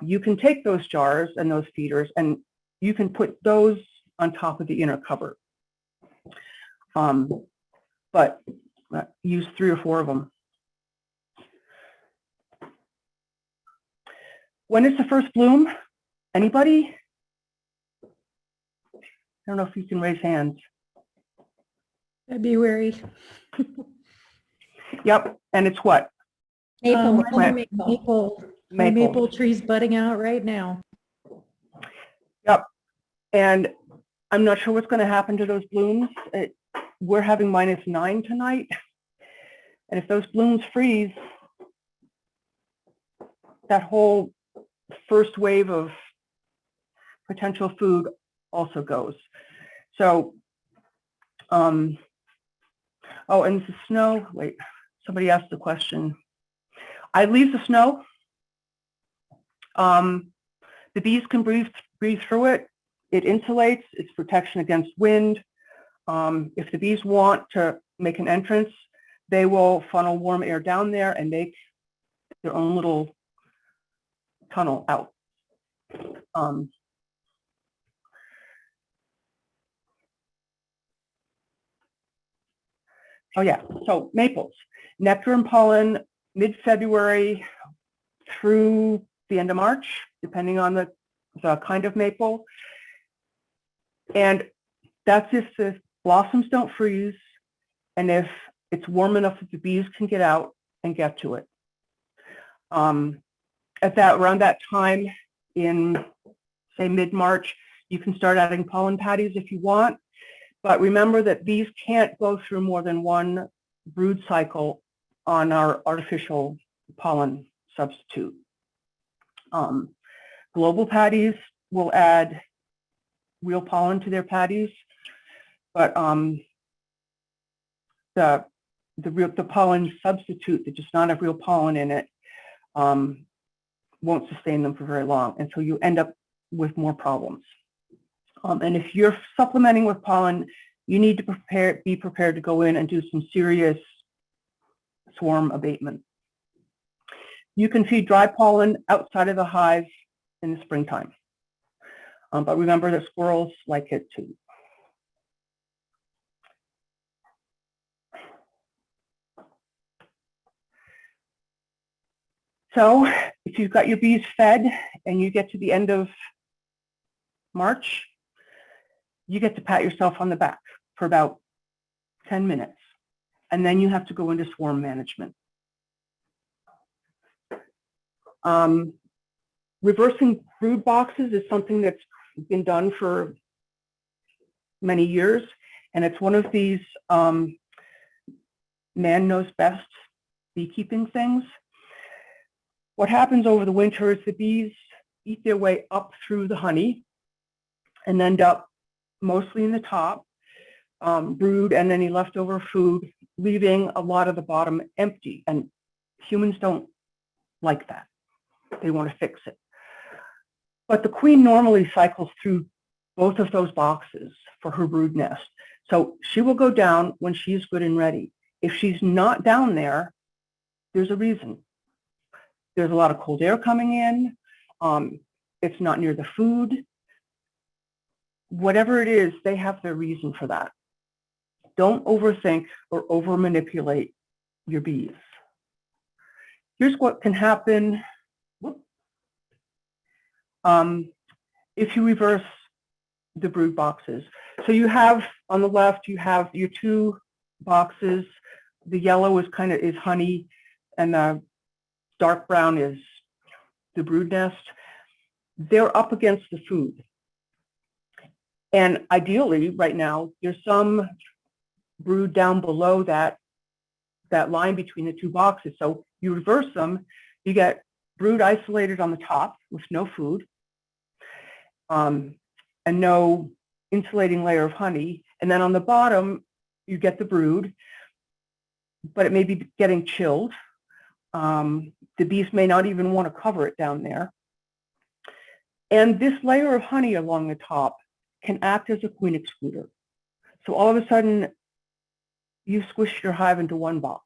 You can take those jars and those feeders, and you can put those on top of the inner cover. But use 3 or 4 of them. When is the first bloom? Anybody? I don't know if you can raise hands. February. Yep, and it's what? Maple trees budding out right now. Yep, and I'm not sure what's going to happen to those blooms. We're having -9 tonight, and if those blooms freeze, that whole first wave of potential food also goes. So, oh, and the snow, wait, somebody asked the question. I leave the snow. The bees can breathe through it. It insulates. It's protection against wind. If the bees want to make an entrance, they will funnel warm air down there and make their own little tunnel out. Oh yeah, so maples, nectar and pollen, mid-February through the end of March, depending on the kind of maple. And that's if the blossoms don't freeze, and if it's warm enough that the bees can get out and get to it. Around that time in, say, mid-March, you can start adding pollen patties if you want. But remember that bees can't go through more than 1 brood cycle on our artificial pollen substitute. Global patties will add real pollen to their patties, but the the pollen substitute that does not have real pollen in it won't sustain them for very long. And so you end up with more problems. And if you're supplementing with pollen, you need to be prepared to go in and do some serious swarm abatement. You can feed dry pollen outside of the hive in the springtime. But remember that squirrels like it too. So if you've got your bees fed and you get to the end of March, you get to pat yourself on the back for about 10 minutes. And then you have to go into swarm management. Reversing brood boxes is something that's been done for many years. And it's one of these man knows best beekeeping things. What happens over the winter is the bees eat their way up through the honey and end up mostly in the top, brood and any leftover food, leaving a lot of the bottom empty. And humans don't like that. They want to fix it. But the queen normally cycles through both of those boxes for her brood nest. So she will go down when she's good and ready. If she's not down there, there's a reason. There's a lot of cold air coming in. It's not near the food. Whatever it is, they have their reason for that. Don't overthink or over manipulate your bees. Here's what can happen if you reverse the brood boxes. So you have, on the left, you have your two boxes. The yellow is honey, and the dark brown is the brood nest. They're up against the food. And ideally, right now, there's some brood down below that line between the two boxes. So you reverse them, you get brood isolated on the top with no food, and no insulating layer of honey. And then on the bottom, you get the brood, but it may be getting chilled. The bees may not even want to cover it down there. And this layer of honey along the top can act as a queen excluder. So all of a sudden, you squish your hive into one box,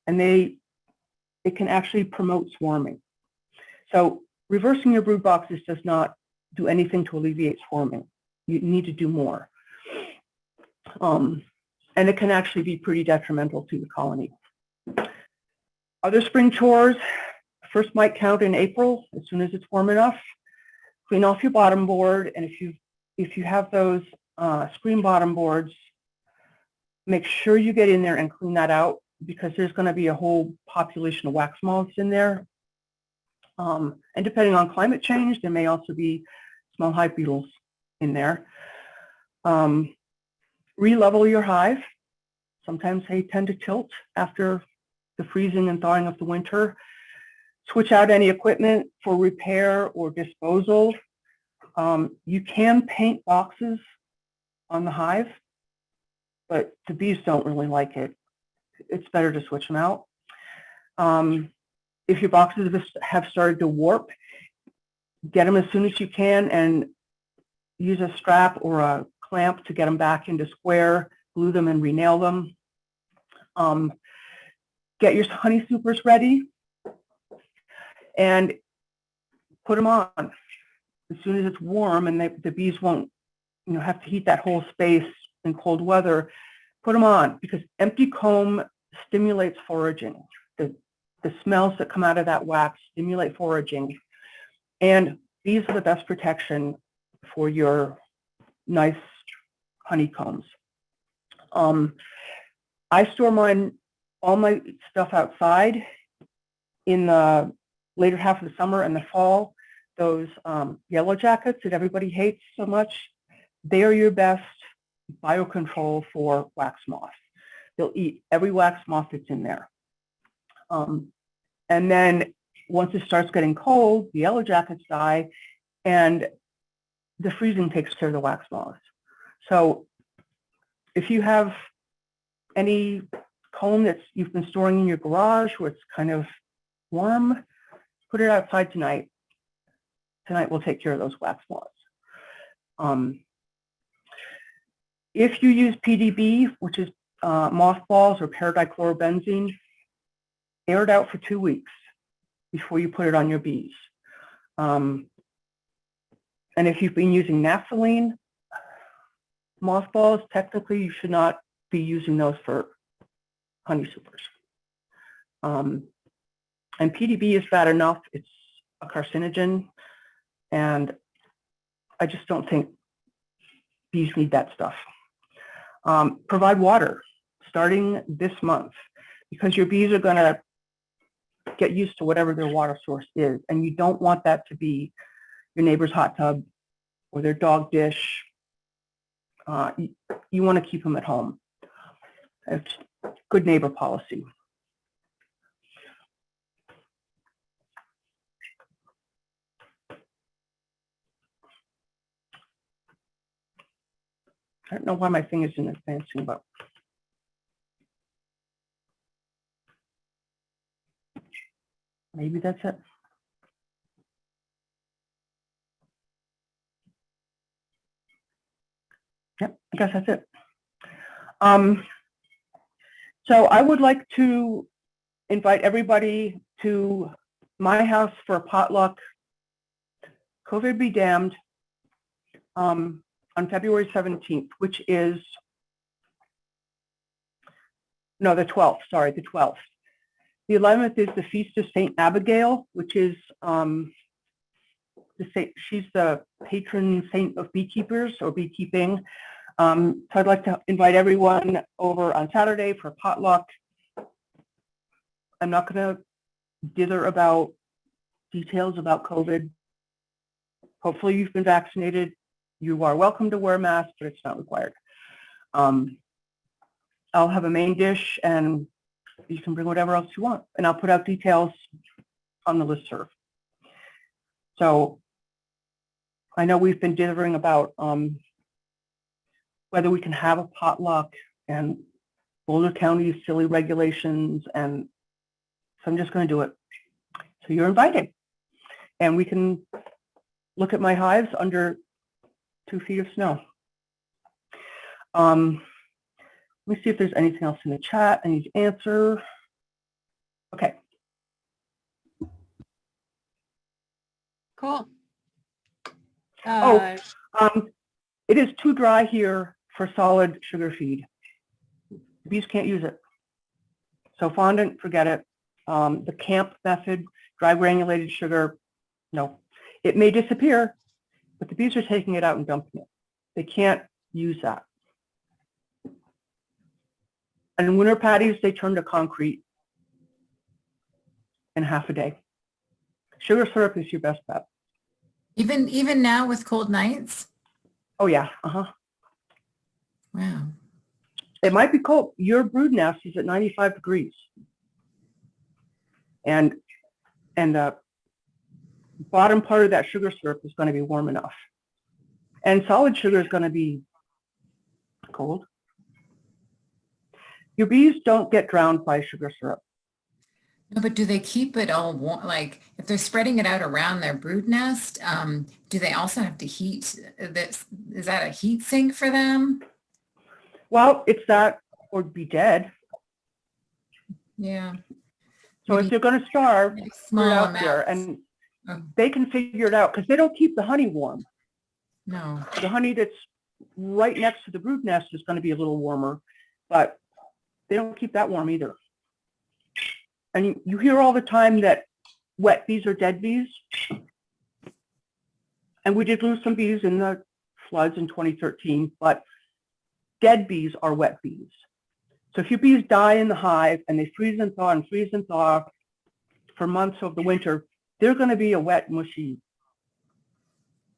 and it can actually promote swarming. So reversing your brood boxes does not do anything to alleviate swarming. You need to do more. And it can actually be pretty detrimental to the colony. Other spring chores, first mite count in April, as soon as it's warm enough. Clean off your bottom board, and if you have those screen bottom boards, make sure you get in there and clean that out, because there's going to be a whole population of wax moths in there. And depending on climate change, there may also be small hive beetles in there. Re-level your hive. Sometimes they tend to tilt after the freezing and thawing of the winter. Switch out any equipment for repair or disposal. You can paint boxes on the hive, but the bees don't really like it. It's better to switch them out. If your boxes have started to warp, get them as soon as you can and use a strap or a clamp to get them back into square, glue them and re-nail them. Get your honey supers ready and put them on as soon as it's warm, and the bees won't have to heat that whole space in cold weather. Put them on, because empty comb stimulates foraging. The smells that come out of that wax stimulate foraging, and these are the best protection for your nice honeycombs. I store all my stuff outside in the later half of the summer and the fall. Those yellow jackets that everybody hates so much, they are your best biocontrol for wax moth. They'll eat every wax moth that's in there. And then once it starts getting cold, the yellow jackets die, and the freezing takes care of the wax moths. So if you have any comb that you've been storing in your garage where it's kind of warm, put it outside tonight. Tonight we'll take care of those wax moths. If you use PDB, which is mothballs or paradichlorobenzene, air it out for 2 weeks before you put it on your bees. And if you've been using naphthalene mothballs, technically you should not be using those for honey supers. And PDB is bad enough. It's a carcinogen, and I just don't think bees need that stuff. Provide water starting this month, because your bees are going to get used to whatever their water source is, and you don't want that to be your neighbor's hot tub or their dog dish. You want to keep them at home. It's good neighbor policy. I don't know why my thing isn't advancing, but maybe that's it. Yep, I guess that's it. So I would like to invite everybody to my house for a potluck, COVID be damned, on February 17th, which is, no, the 12th, sorry, the 12th. The 11th is the Feast of St. Abigail, which is, she's the patron saint of beekeepers or beekeeping. So I'd like to invite everyone over on Saturday for a potluck. I'm not going to dither about details about COVID. Hopefully you've been vaccinated. You are welcome to wear a mask, but it's not required. I'll have a main dish, and you can bring whatever else you want. And I'll put out details on the listserv. So I know we've been dithering about whether we can have a potluck and Boulder County's silly regulations, and so I'm just going to do it. So you're invited. And we can look at my hives under 2 feet of snow. Let me see if there's anything else in the chat I need to answer. Okay. Cool. It is too dry here for solid sugar feed. Bees can't use it. So fondant, forget it. The camp method, dry granulated sugar, no. It may disappear, but the bees are taking it out and dumping it. They can't use that. And in winter patties, they turn to concrete in half a day. Sugar syrup is your best bet. Even now with cold nights? Oh yeah, Wow. It might be cold. Your brood nest is at 95 degrees. And the bottom part of that sugar syrup is going to be warm enough. And solid sugar is going to be cold. Your bees don't get drowned by sugar syrup. No, but do they keep it all warm? Like if they're spreading it out around their brood nest, do they also have to heat this? Is that a heat sink for them? Well, it's that or be dead. Yeah. So if they're going to starve, small put it out amounts. there, and they can figure it out because they don't keep the honey warm. No. The honey that's right next to the brood nest is going to be a little warmer, but they don't keep that warm either. And you hear all the time that wet bees are dead bees. And we did lose some bees in the floods in 2013, but dead bees are wet bees. So if your bees die in the hive and they freeze and thaw for months of the winter, they're going to be a wet, mushy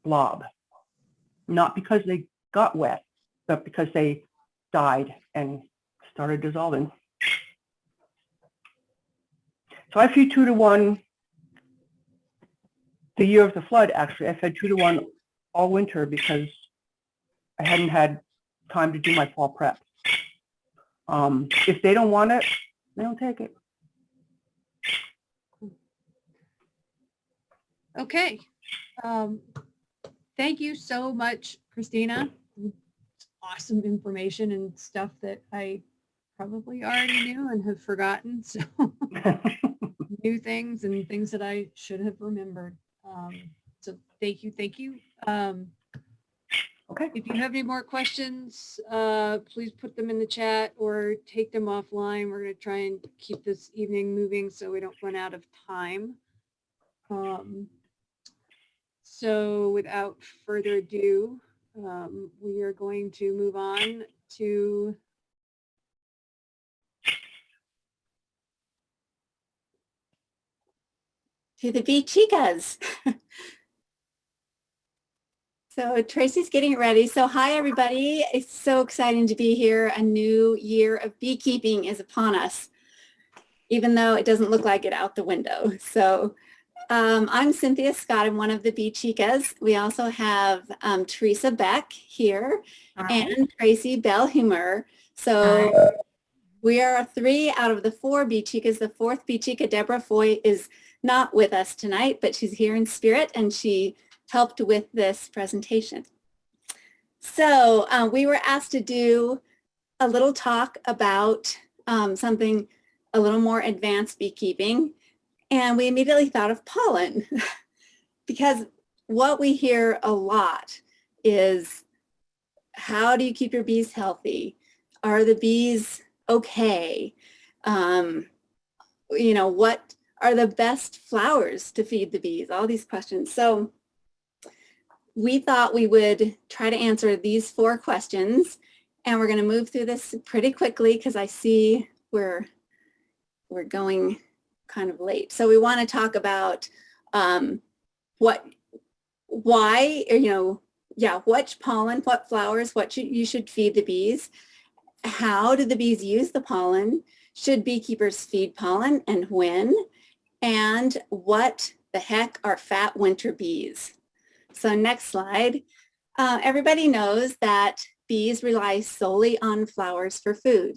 blob. Not because they got wet, but because they died and started dissolving. So I feed 2 to 1 the year of the flood, actually. I fed 2 to 1 all winter because I hadn't had time to do my fall prep. If they don't want it, they don't take it. Okay. Thank you so much, Kristina. Awesome information and stuff that I probably already knew and have forgotten. So new things and things that I should have remembered. So thank you. Thank you. Okay. If you have any more questions, please put them in the chat or take them offline. We're going to try and keep this evening moving so we don't run out of time. So without further ado, we are going to move on to the BeeChicas. So Tracy's getting it ready. So hi, everybody. It's so exciting to be here. A new year of beekeeping is upon us, even though it doesn't look like it out the window. So I'm Cynthia Scott. I'm one of the BeeChicas. We also have Teresa Beck here and Tracy Bellhumer. So we are 3 out of the 4 BeeChicas. The 4th BeeChica, Deborah Foy, is not with us tonight, but she's here in spirit and she helped with this presentation. So we were asked to do a little talk about something a little more advanced beekeeping. And we immediately thought of pollen because what we hear a lot is, how do you keep your bees healthy? Are the bees okay? You know, what are the best flowers to feed the bees? All these questions. So we thought we would try to answer these 4 questions, and we're going to move through this pretty quickly because I see we're going kind of late. So we want to talk about why, which pollen, what flowers, what you should feed the bees. How do the bees use the pollen? Should beekeepers feed pollen and when? And what the heck are fat winter bees? So next slide. Everybody knows that bees rely solely on flowers for food.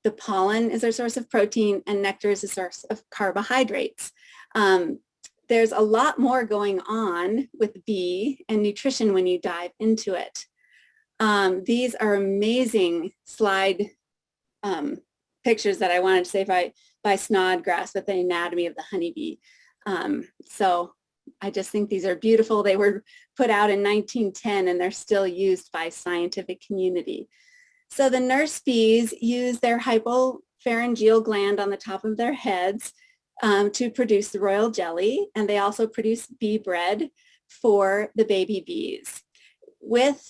The pollen is their source of protein and nectar is a source of carbohydrates. There's a lot more going on with bee and nutrition when you dive into it. These are amazing slide pictures that I wanted to say by Snodgrass with the anatomy of the honeybee. So I just think these are beautiful. They were put out in 1910 and they're still used by scientific community. So the nurse bees use their hypopharyngeal gland on the top of their heads to produce the royal jelly, and they also produce bee bread for the baby bees. With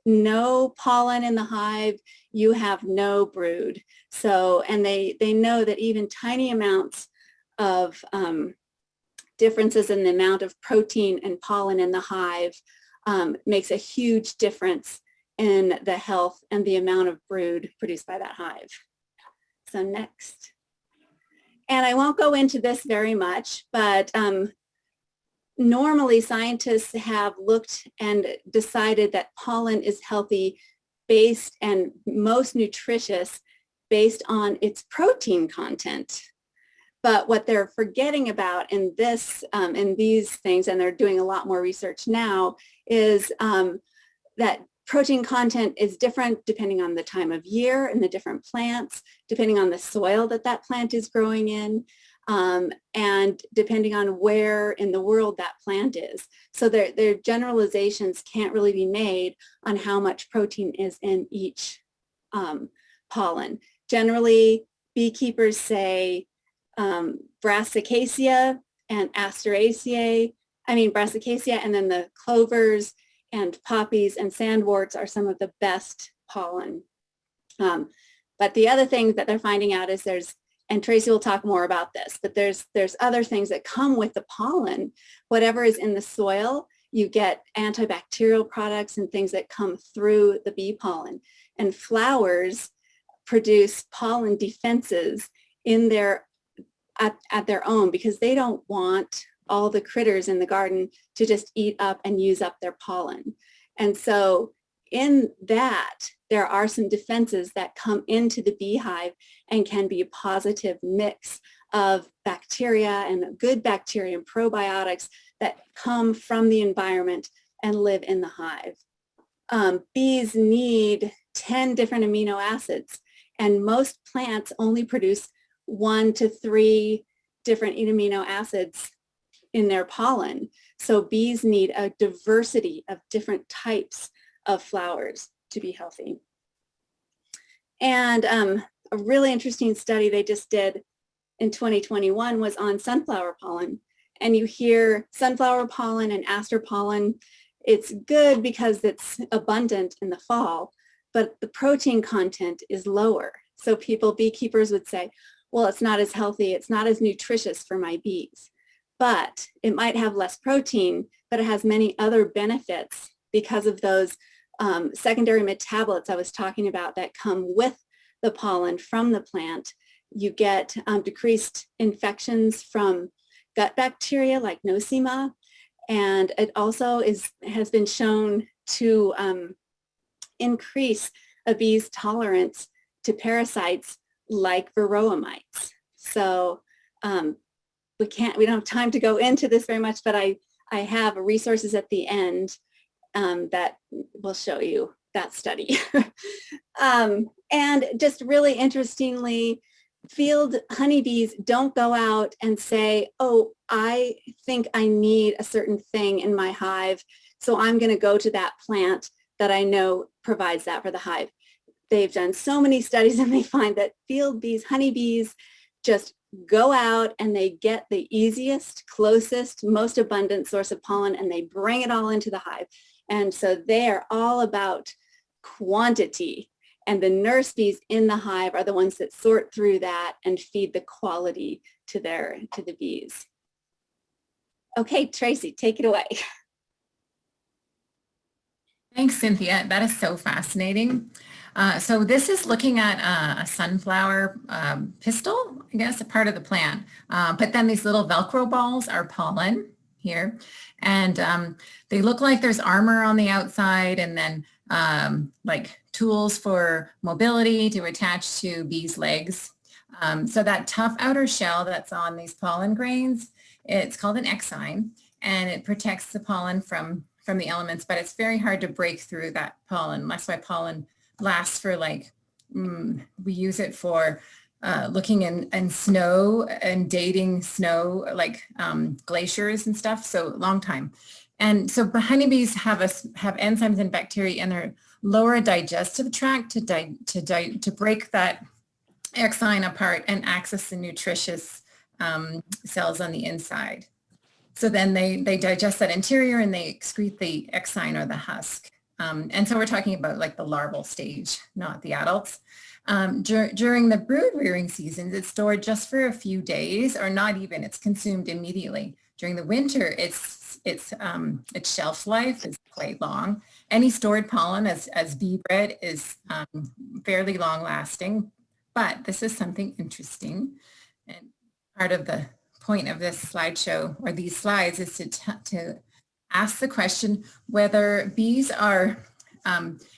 no pollen in the hive, you have no brood. So, and they know that even tiny amounts of differences in the amount of protein and pollen in the hive makes a huge difference in the health and the amount of brood produced by that hive. So next. And I won't go into this very much, but normally scientists have looked and decided that pollen is healthy based and most nutritious based on its protein content. But what they're forgetting about in this, in these things, and they're doing a lot more research now, is that protein content is different depending on the time of year and the different plants, depending on the soil that that plant is growing in, and depending on where in the world that plant is. So their generalizations can't really be made on how much protein is in each pollen. Generally, beekeepers say Brassicaceae and Asteraceae, Brassicaceae, and then the clovers and poppies and sandworts are some of the best pollen. But the other thing that they're finding out is and Tracy will talk more about this, but there's other things that come with the pollen. Whatever is in the soil, you get antibacterial products and things that come through the bee pollen. And flowers produce pollen defenses in at their own, because they don't want all the critters in the garden to just eat up and use up their pollen. And so in that, there are some defenses that come into the beehive and can be a positive mix of bacteria and good bacteria and probiotics that come from the environment and live in the hive. Bees need 10 different amino acids, and most plants only produce 1 to 3 different amino acids in their pollen. So bees need a diversity of different types of flowers to be healthy. And a really interesting study they just did in 2021 was on sunflower pollen. And you hear sunflower pollen and aster pollen. It's good because it's abundant in the fall, but the protein content is lower. So beekeepers would say, well, it's not as healthy, it's not as nutritious for my bees. But it might have less protein, but it has many other benefits because of those secondary metabolites I was talking about that come with the pollen from the plant. You get decreased infections from gut bacteria like Nosema, and it also has been shown to increase a bee's tolerance to parasites like varroa mites. So we don't have time to go into this very much, but I have resources at the end that will show you that study. And just really interestingly, field honeybees don't go out and say, oh, I think I need a certain thing in my hive, so I'm going to go to that plant that I know provides that for the hive. They've done so many studies and they find that field bees, honeybees, just go out and they get the easiest, closest, most abundant source of pollen and they bring it all into the hive. And so they're all about quantity. And the nurse bees in the hive are the ones that sort through that and feed the quality to the bees. Okay, Tracy, take it away. Thanks, Cynthia. That is so fascinating. So this is looking at a sunflower pistil, I guess, a part of the plant. But then these little Velcro balls are pollen here. And they look like there's armor on the outside and then like tools for mobility to attach to bees' legs. So that tough outer shell that's on these pollen grains, it's called an exine, and it protects the pollen from the elements, but it's very hard to break through that pollen. That's why pollen lasts for like, we use it for looking in snow and dating snow, like glaciers and stuff, so long time. And so honeybees have enzymes and bacteria in their lower digestive tract to break that exine apart and access the nutritious cells on the inside. So then they digest that interior and they excrete the exine or the husk. And so we're talking about like the larval stage, not the adults. During the brood rearing seasons, it's stored just for a few days or not even, it's consumed immediately. During the winter, its shelf life is quite long. Any stored pollen as bee bread is fairly long lasting, but this is something interesting. And part of the point of this slideshow or these slides is to ask the question whether bees are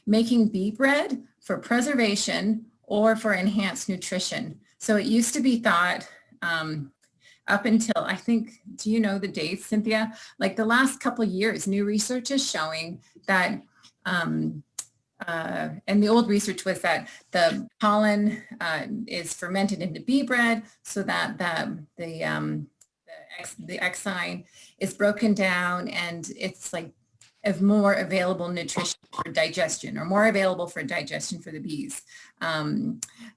making bee bread for preservation or for enhanced nutrition. So it used to be thought up until, I think, do you know the dates, Cynthia? Like the last couple of years, new research is showing that, and the old research was that the pollen is fermented into bee bread so that the exine is broken down and it's like of more available nutrition for digestion or more available for digestion for the bees.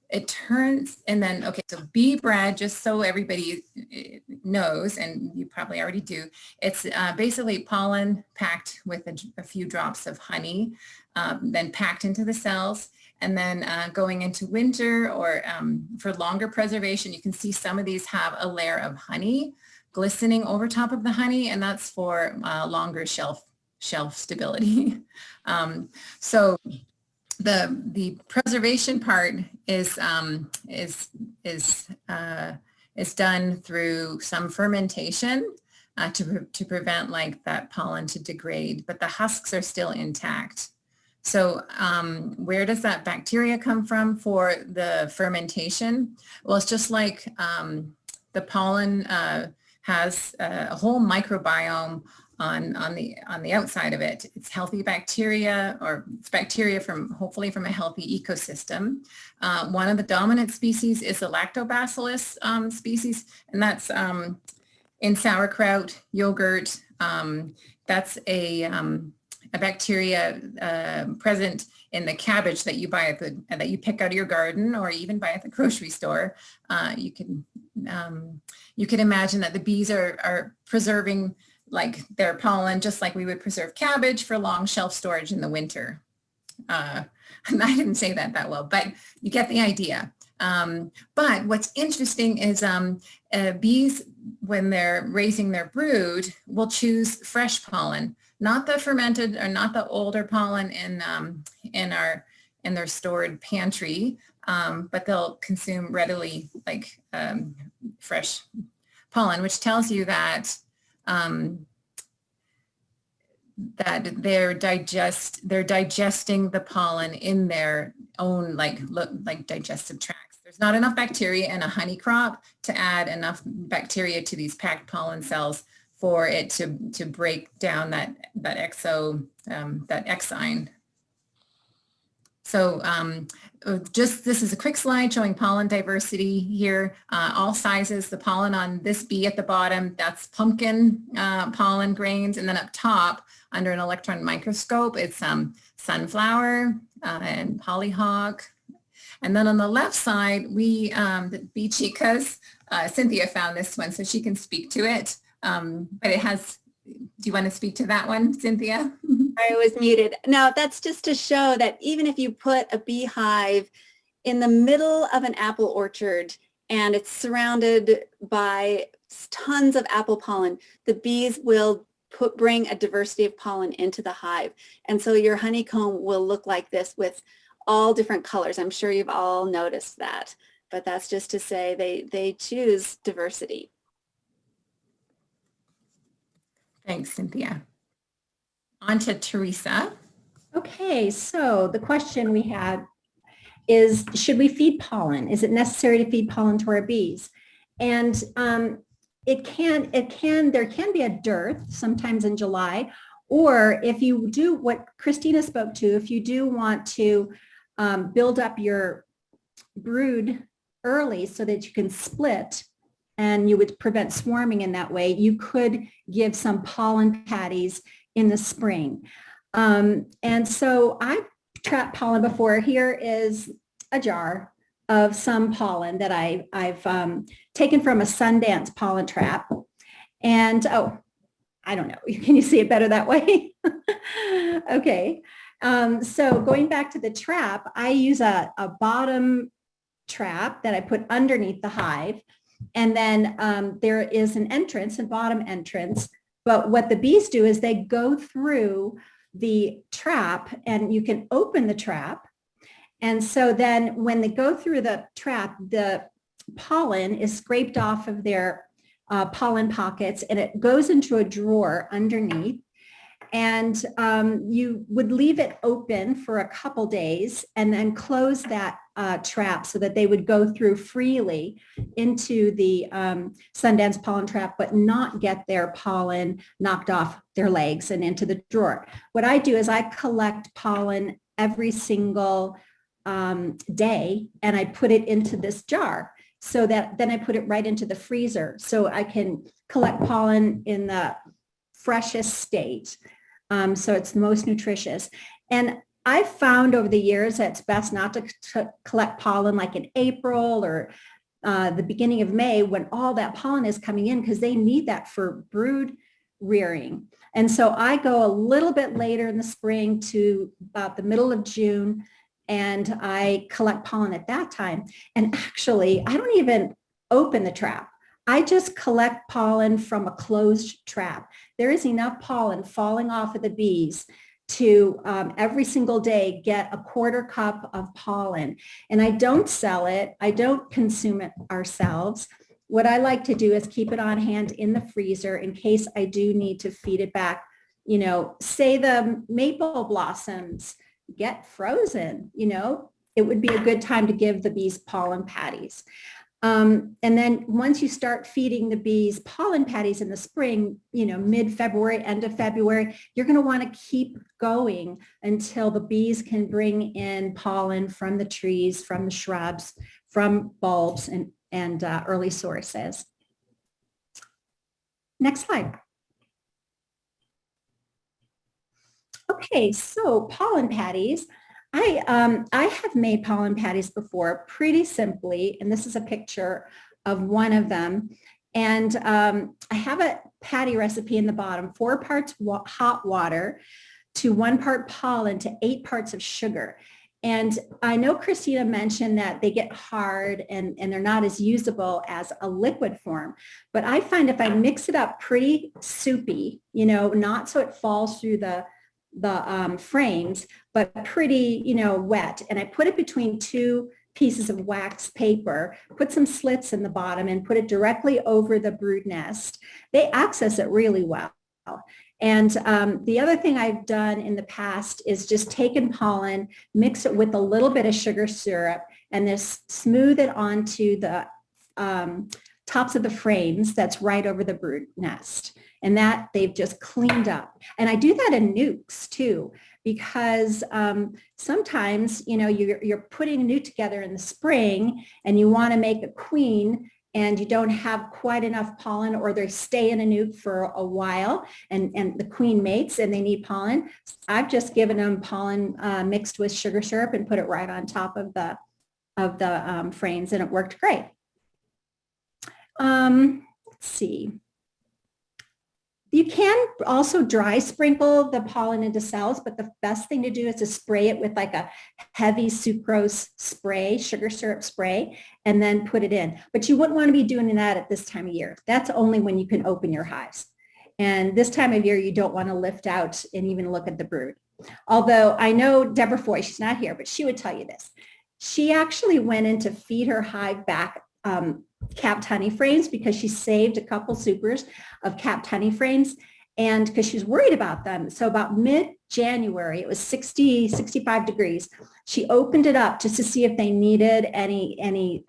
It turns, and then, okay, so bee bread, just so everybody knows, and you probably already do, it's basically pollen packed with a few drops of honey, then packed into the cells. And then going into winter or for longer preservation, you can see some of these have a layer of honey glistening over top of the honey, and that's for longer shelf stability. So the preservation part is done through some fermentation to prevent like that pollen to degrade, but the husks are still intact. So where does that bacteria come from for the fermentation? Well, it's just like the pollen has a whole microbiome on the outside of it. It's healthy bacteria, or it's bacteria from hopefully from a healthy ecosystem. One of the dominant species is the lactobacillus species, and that's in sauerkraut, yogurt. That's a bacteria present in the cabbage that you buy that you pick out of your garden, or even buy at the grocery store. You can imagine that the bees are preserving like their pollen, just like we would preserve cabbage for long shelf storage in the winter. I didn't say that well, but you get the idea. But what's interesting is bees, when they're raising their brood, will choose fresh pollen, not the fermented or not the older pollen in their stored pantry, but they'll consume readily like fresh pollen, which tells you that that they're digesting the pollen in their own like digestive tracts. There's not enough bacteria in a honey crop to add enough bacteria to these packed pollen cells for it to break down that exine. So this is a quick slide showing pollen diversity here, all sizes. The pollen on this bee at the bottom, that's pumpkin pollen grains. And then up top, under an electron microscope, it's sunflower and hollyhock. And then on the left side, the BeeChicas, Cynthia found this one, so she can speak to it. But it has, do you want to speak to that one, Cynthia? I was muted. No, that's just to show that even if you put a beehive in the middle of an apple orchard and it's surrounded by tons of apple pollen, the bees will bring a diversity of pollen into the hive. And so your honeycomb will look like this with all different colors. I'm sure you've all noticed that, but that's just to say they choose diversity. Thanks, Cynthia. On to Teresa. Okay, so the question we had is, should we feed pollen? Is it necessary to feed pollen to our bees? And there can be a dearth sometimes in July, or if you do what Kristina spoke to, if you do want to build up your brood early so that you can split and you would prevent swarming in that way, you could give some pollen patties in the spring. And so I've trapped pollen before. Here is a jar of some pollen that I've taken from a Sundance pollen trap. And, oh, I don't know, can you see it better that way? Okay. So going back to the trap, I use a bottom trap that I put underneath the hive. And then there is an entrance, a bottom entrance. But what the bees do is they go through the trap, and you can open the trap. And so then when they go through the trap, the pollen is scraped off of their pollen pockets, and it goes into a drawer underneath. And you would leave it open for a couple days and then close that trap so that they would go through freely into the Sundance pollen trap, but not get their pollen knocked off their legs and into the drawer. What I do is I collect pollen every single day, and I put it into this jar, so that then I put it right into the freezer so I can collect pollen in the freshest state. So it's the most nutritious. And I've found over the years that it's best not to collect pollen like in April or the beginning of May when all that pollen is coming in, because they need that for brood rearing. And so I go a little bit later in the spring to about the middle of June, and I collect pollen at that time. And actually, I don't even open the trap. I just collect pollen from a closed trap. There is enough pollen falling off of the bees to every single day get a quarter cup of pollen. And I don't sell it. I don't consume it ourselves. What I like to do is keep it on hand in the freezer in case I do need to feed it back. You know, say the maple blossoms, get frozen, it would be a good time to give the bees pollen patties. And then once you start feeding the bees pollen patties in the spring, mid-February, end of February, you're going to want to keep going until the bees can bring in pollen from the trees, from the shrubs, from bulbs and early sources. Next slide. Okay, so pollen patties. I have made pollen patties before pretty simply, and this is a picture of one of them. And I have a patty recipe in the bottom, 4 parts hot water to 1 part pollen to 8 parts of sugar. And I know Kristina mentioned that they get hard and they're not as usable as a liquid form, but I find if I mix it up pretty soupy, not so it falls through the frames, but pretty, wet. And I put it between 2 pieces of wax paper, put some slits in the bottom and put it directly over the brood nest. They access it really well. And the other thing I've done in the past is just taken pollen, mix it with a little bit of sugar syrup, and then smooth it onto the tops of the frames that's right over the brood nest. And that they've just cleaned up. And I do that in nukes too, because sometimes, you're putting a nuke together in the spring and you want to make a queen and you don't have quite enough pollen, or they stay in a nuke for a while and the queen mates and they need pollen. I've just given them pollen mixed with sugar syrup and put it right on top of the frames, and it worked great. Let's see. You can also dry sprinkle the pollen into cells, but the best thing to do is to spray it with like a heavy sucrose spray, sugar syrup spray, and then put it in. But you wouldn't want to be doing that at this time of year. That's only when you can open your hives. And this time of year, you don't want to lift out and even look at the brood. Although I know Deborah Foy, she's not here, but she would tell you this. She actually went in to feed her hive back capped honey frames because she saved a couple supers of capped honey frames, and because she's worried about them. So about mid-January, it was 60, 65 degrees. She opened it up just to see if they needed any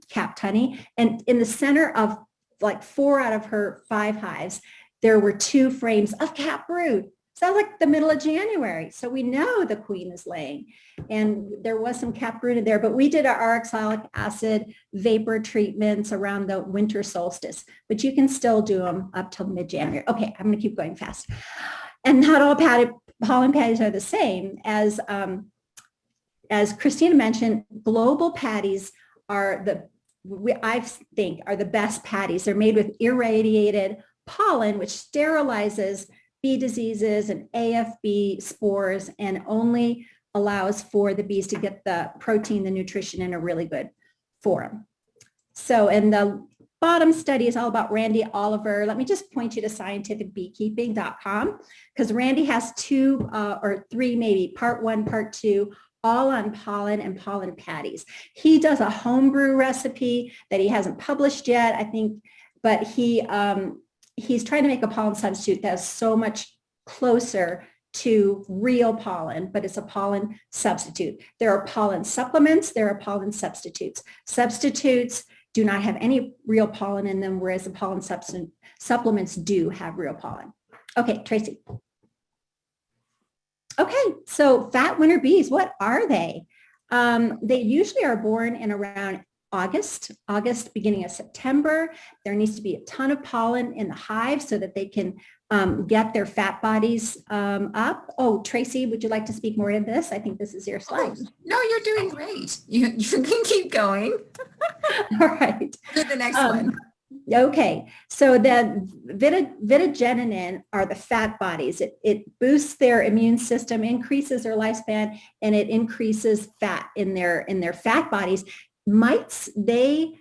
capped honey. And in the center of like 4 out of her 5 hives, there were 2 frames of capped brood. So like the middle of January. So we know the queen is laying, and there was some capped brood in there, but we did our oxalic acid vapor treatments around the winter solstice, but you can still do them up till mid-January. Okay, I'm going to keep going fast. And not all pollen patties are the same. As Kristina mentioned, global patties are I think are the best patties. They're made with irradiated pollen, which sterilizes bee diseases and AFB spores and only allows for the bees to get the protein, the nutrition in a really good form. So, and the bottom study is all about Randy Oliver. Let me just point you to scientificbeekeeping.com because Randy has 2 or 3 maybe, part 1, part 2, all on pollen and pollen patties. He does a homebrew recipe that he hasn't published yet, I think, but he's trying to make a pollen substitute that's so much closer to real pollen, but it's a pollen substitute. There are pollen supplements, there are pollen substitutes. Substitutes do not have any real pollen in them, whereas the pollen supplements do have real pollen. Okay, Tracy. Okay, so fat winter bees, what are they? They usually are born in around August, beginning of September. There needs to be a ton of pollen in the hive so that they can get their fat bodies up. Oh, Tracy, would you like to speak more to this? I think this is your slide. Oh, no, you're doing great. You can keep going. All right. To the next one. Okay, so the vitigenin are the fat bodies. It boosts their immune system, increases their lifespan, and it increases fat in their fat bodies. Mites, they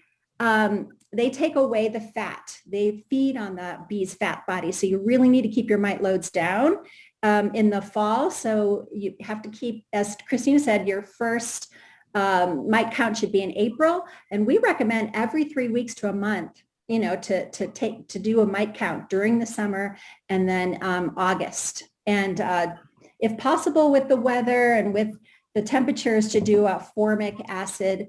take away the fat. They feed on the bee's fat body. So you really need to keep your mite loads down in the fall. So you have to keep, as Kristina said, your first mite count should be in April. And we recommend every 3 weeks to a month, to do a mite count during the summer and then August. And if possible with the weather and with the temperatures, to do a formic acid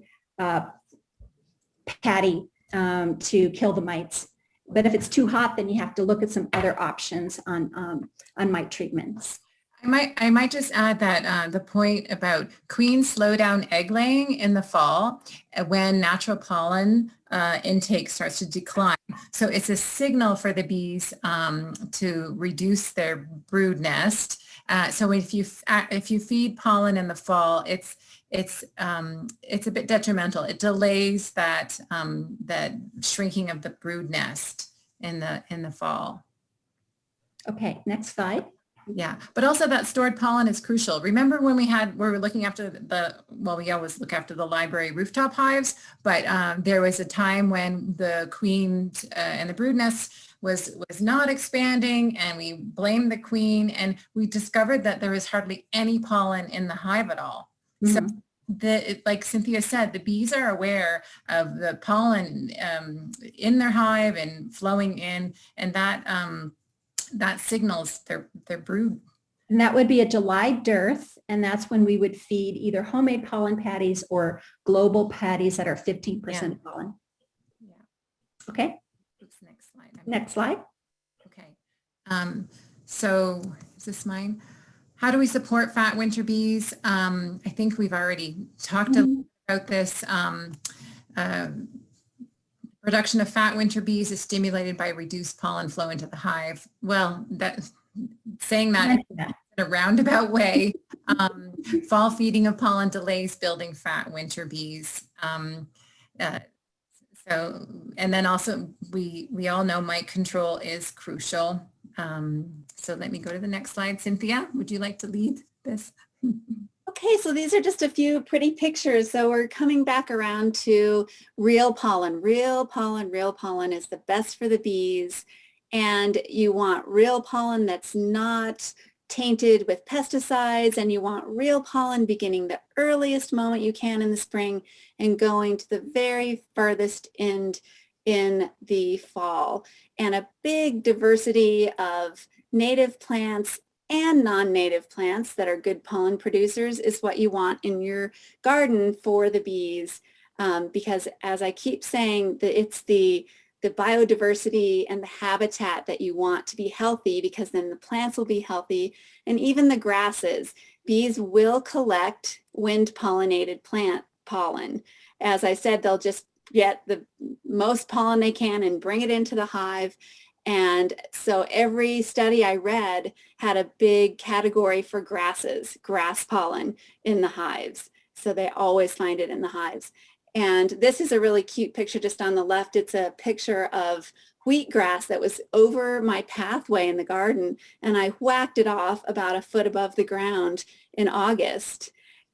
patty to kill the mites. But if it's too hot, then you have to look at some other options on mite treatments. I might just add that the point about queens slow down egg laying in the fall when natural pollen intake starts to decline. So it's a signal for the bees to reduce their brood nest. So if you feed pollen in the fall, it's a bit detrimental. It delays that shrinking of the brood nest in the fall. Okay, next slide. Yeah, but also that stored pollen is crucial. Remember when we were looking after we always look after the library rooftop hives, but there was a time when the queen and the brood nest was not expanding, and we blamed the queen, and we discovered that there was hardly any pollen in the hive at all. Mm-hmm. So like Cynthia said, the bees are aware of the pollen in their hive and flowing in, and that signals their brood. And that would be a July dearth, and that's when we would feed either homemade pollen patties or global patties that are 15% pollen. Yeah. Okay. Oops, next slide. Next slide. Okay. So is this mine? How do we support fat winter bees? I think we've already talked about this. Production of fat winter bees is stimulated by reduced pollen flow into the hive. Well, saying that in a roundabout way, fall feeding of pollen delays building fat winter bees. And then also we all know mite control is crucial. So let me go to the next slide. Cynthia, would you like to lead this? Okay, so these are just a few pretty pictures. So we're coming back around to real pollen. Real pollen is the best for the bees. And you want real pollen that's not tainted with pesticides, and you want real pollen beginning the earliest moment you can in the spring and going to the very farthest end in the fall. And a big diversity of native plants and non-native plants that are good pollen producers is what you want in your garden for the bees, because as I keep saying, it's the biodiversity and the habitat that you want to be healthy, because then the plants will be healthy, and even the grasses. Bees will collect wind pollinated plant pollen. As I said, they'll just get the most pollen they can and bring it into the hive. And so every study I read had a big category for grasses, grass pollen in the hives. So they always find it in the hives. And this is a really cute picture just on the left. It's a picture of wheatgrass that was over my pathway in the garden, and I whacked it off about a foot above the ground in August.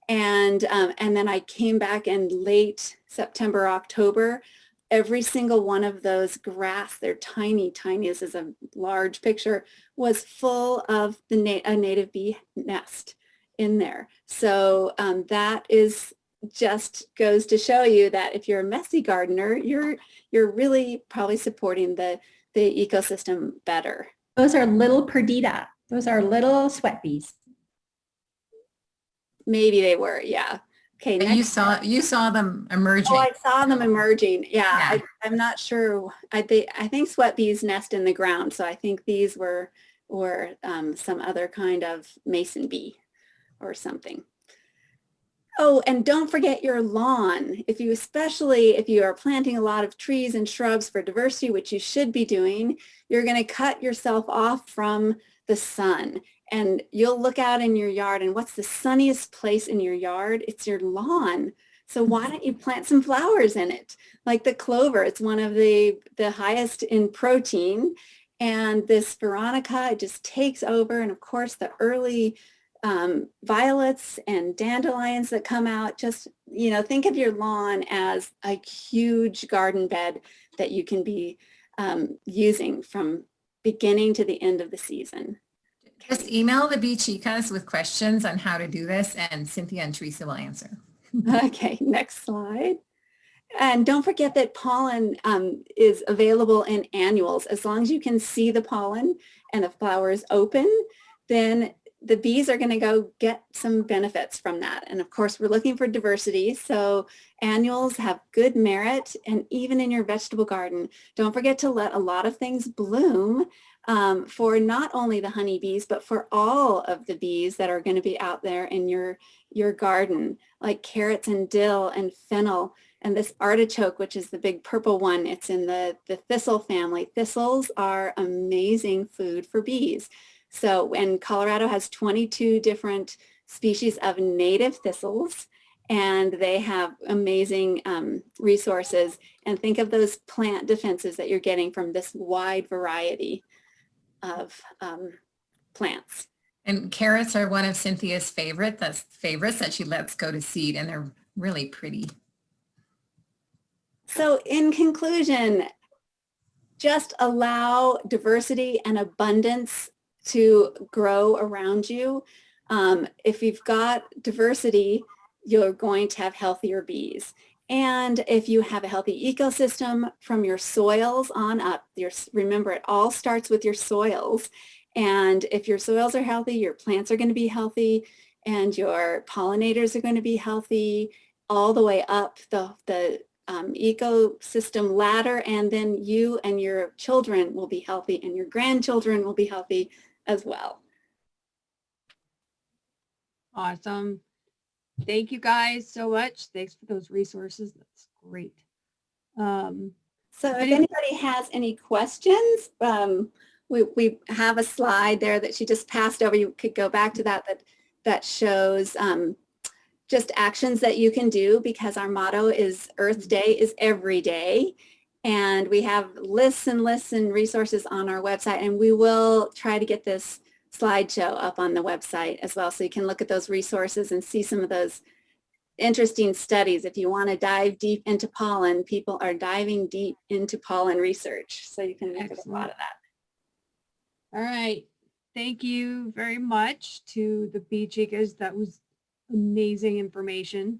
And then I came back in late September, October. Every single one of those grass, they're tiny, this is a large picture, was full of a native bee nest in there. So that is just goes to show you that if you're a messy gardener, you're really probably supporting the ecosystem better. Those are little perdita. Those are little sweat bees. Maybe they were, yeah. Okay, you saw them emerging. Oh, I saw them emerging. Yeah. I'm not sure. I think sweat bees nest in the ground, so I think these were some other kind of mason bee or something. Oh, and don't forget your lawn. Especially if you are planting a lot of trees and shrubs for diversity, which you should be doing, you're going to cut yourself off from the sun. And you'll look out in your yard, and what's the sunniest place in your yard? It's your lawn. So why don't you plant some flowers in it? Like the clover, it's one of the highest in protein. And this Veronica, it just takes over. And of course, the early violets and dandelions that come out, just, think of your lawn as a huge garden bed that you can be using from beginning to the end of the season. Just email the BeeChicas with questions on how to do this, and Cynthia and Teresa will answer. Okay, next slide. And don't forget that pollen is available in annuals. As long as you can see the pollen and the flower is open, then the bees are going to go get some benefits from that. And of course, we're looking for diversity. So annuals have good merit, and even in your vegetable garden, don't forget to let a lot of things bloom for not only the honeybees, but for all of the bees that are going to be out there in your garden, like carrots and dill and fennel. And this artichoke, which is the big purple one, it's in the thistle family. Thistles are amazing food for bees. So, and Colorado has 22 different species of native thistles, and they have amazing resources. And think of those plant defenses that you're getting from this wide variety of plants. And carrots are one of Cynthia's favorites that she lets go to seed, and they're really pretty. So in conclusion, just allow diversity and abundance to grow around you. If you've got diversity, you're going to have healthier bees. And if you have a healthy ecosystem from your soils on up, remember it all starts with your soils. And if your soils are healthy, your plants are going to be healthy, and your pollinators are going to be healthy all the way up the ecosystem ladder. And then you and your children will be healthy, and your grandchildren will be healthy as well. Awesome. Thank you guys so much. Thanks for those resources. That's great. So if anybody has any questions, we have a slide there that she just passed over. You could go back to that shows just actions that you can do, because our motto is Earth Day is every day. And we have lists and lists and resources on our website, and we will try to get this slideshow up on the website as well, so you can look at those resources and see some of those interesting studies. If you want to dive deep into pollen, people are diving deep into pollen research, so you can look at a lot of that. All right. Thank you very much to the BeeChicas. That was amazing information.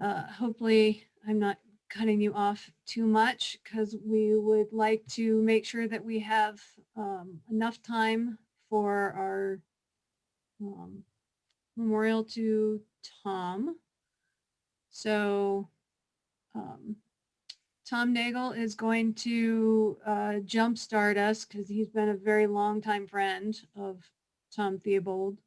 Hopefully I'm not cutting you off too much, because we would like to make sure that we have enough time for our memorial to Tom. So Tom Nagel is going to jumpstart us, because he's been a very long time friend of Tom Theobald.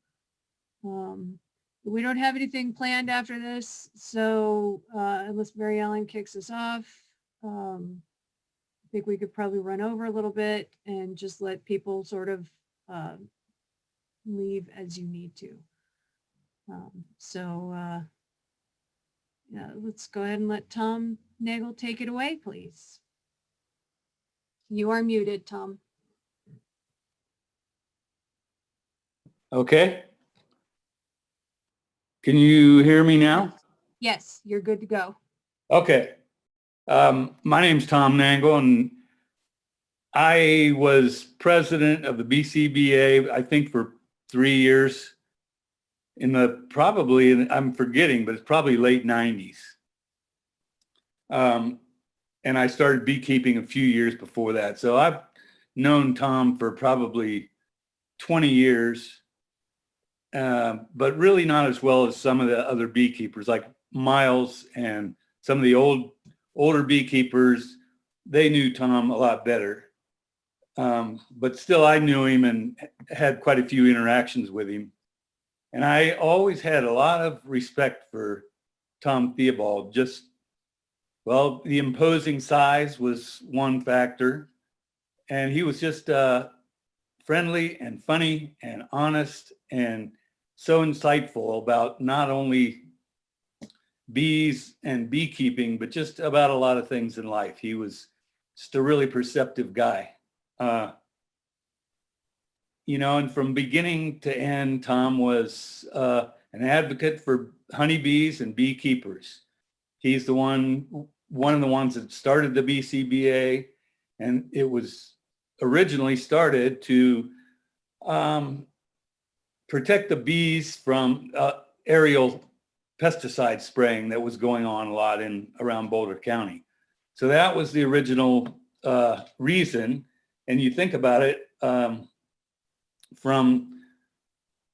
We don't have anything planned after this, so unless Mary Ellen kicks us off, I think we could probably run over a little bit and just let people sort of leave as you need to. Yeah, let's go ahead and let Tom Nagel take it away, please. You are muted, Tom. Okay. Can you hear me now? Yes, you're good to go. Okay. My name's Tom Nagel, and I was president of the BCBA, I think, for 3 years in I'm forgetting, but it's probably late 90s. And I started beekeeping a few years before that. So I've known Tom for probably 20 years. But really not as well as some of the other beekeepers, like Miles and some of the older beekeepers. They knew Tom a lot better. But still, I knew him and had quite a few interactions with him. And I always had a lot of respect for Tom Theobald. The imposing size was one factor. And he was just friendly and funny and honest and so insightful about not only bees and beekeeping, but just about a lot of things in life. He was just a really perceptive guy. And from beginning to end, Tom was an advocate for honeybees and beekeepers. He's one of the ones that started the BCBA, and it was originally started to protect the bees from aerial pesticide spraying that was going on a lot around Boulder County. So that was the original reason. And you think about it, from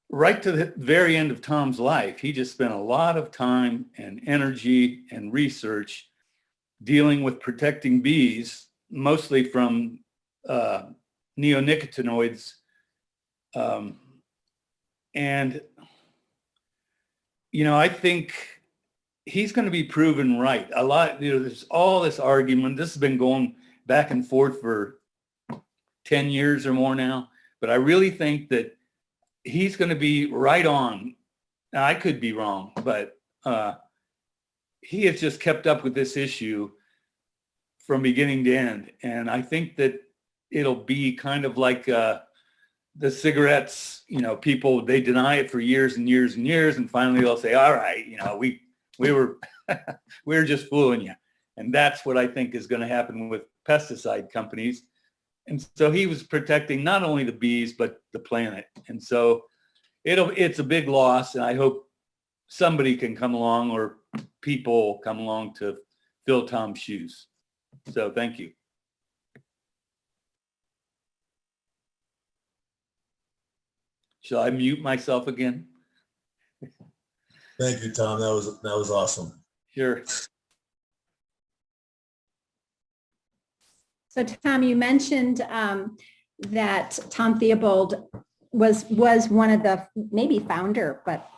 right to the very end of Tom's life, he just spent a lot of time and energy and research dealing with protecting bees, mostly from neonicotinoids. And, you know, I think he's going to be proven right. A lot, you know, there's all this argument. This has been going back and forth for 10 years or more now. But I really think that he's going to be right on. Now, I could be wrong, but he has just kept up with this issue from beginning to end. And I think that it'll be kind of like the cigarettes, you know, people, they deny it for years and years and years. And finally they'll say, all right, you know, we were, we were just fooling you. And that's what I think is going to happen with pesticide companies. And so he was protecting not only the bees, but the planet. And so it's a big loss. And I hope somebody can come along, or people come along to fill Tom's shoes. So thank you. Shall I mute myself again? Thank you, Tom. That was awesome. Sure. So Tom, you mentioned that Tom Theobald was one of the maybe founder, but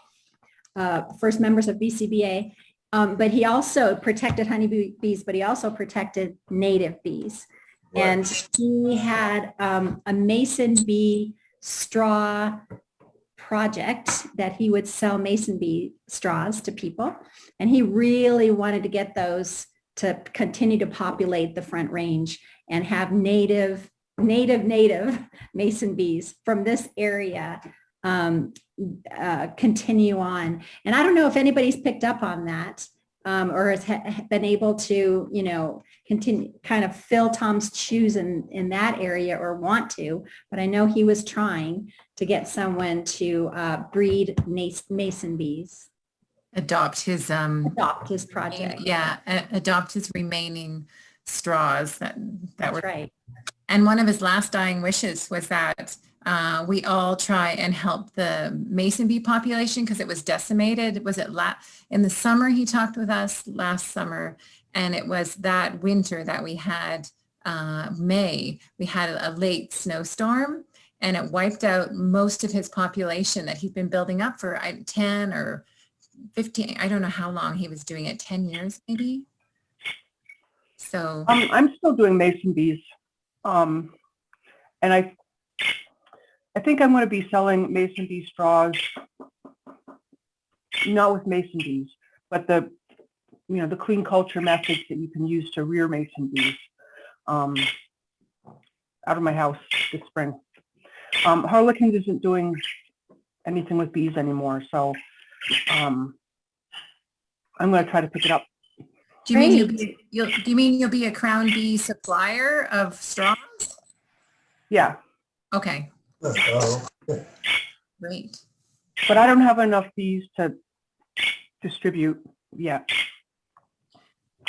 first members of BCBA. But he also protected honeybees, but he also protected native bees. Right. And he had a mason bee straw project that he would sell mason bee straws to people. And he really wanted to get those to continue to populate the Front Range and have native mason bees from this area continue on. And I don't know if anybody's picked up on that or has been able to, you know, continue kind of fill Tom's shoes in that area or want to, but I know he was trying to get someone to breed mason bees. Adopt his project. Yeah, adopt his remaining straws that That's were right. And one of his last dying wishes was that we all try and help the mason bee population because it was decimated. Was it in the summer? He talked with us last summer, and it was that winter that we had May. We had a late snowstorm, and it wiped out most of his population that he'd been building up for 10 or 15. I don't know how long he was doing it. 10 years, maybe. So I'm still doing mason bees. And I think I'm going to be selling mason bee straws, not with mason bees, but the clean culture methods that you can use to rear mason bees out of my house this spring. Harlequins isn't doing anything with bees anymore, so I'm going to try to pick it up. do you mean you'll be a crown bee supplier of straws? Yeah. Okay. Oh, Great. But I don't have enough bees to distribute yet.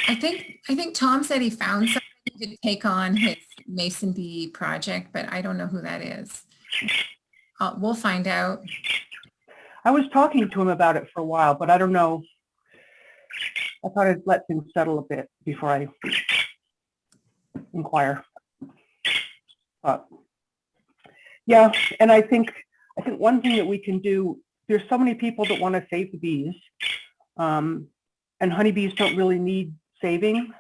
I think Tom said he found somebody to take on his mason bee project, but I don't know who that is. We'll find out. I was talking to him about it for a while, but I don't know. I thought I'd let things settle a bit before I inquire. But yeah, and I think one thing that we can do, there's so many people that want to save the bees, and honeybees don't really need saving.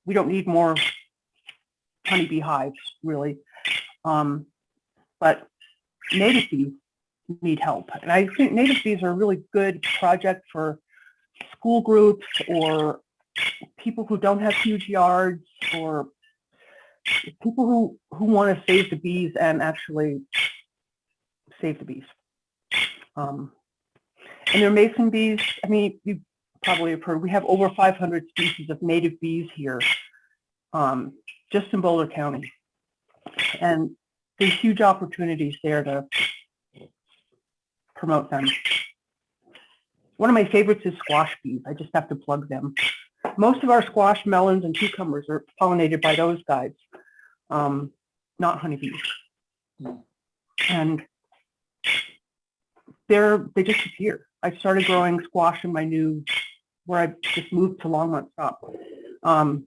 We don't need more honeybee hives, really. But native bees need help. And I think native bees are a really good project for school groups or people who don't have huge yards or people who want to save the bees and actually save the bees. And their mason bees, I mean, you probably have heard, we have over 500 species of native bees here, just in Boulder County. And there's huge opportunities there to promote them. One of my favorites is squash bees. I just have to plug them. Most of our squash, melons, and cucumbers are pollinated by those guys, not honeybees. and they just appear. I started growing squash in my where I just moved to Longmont Stop. And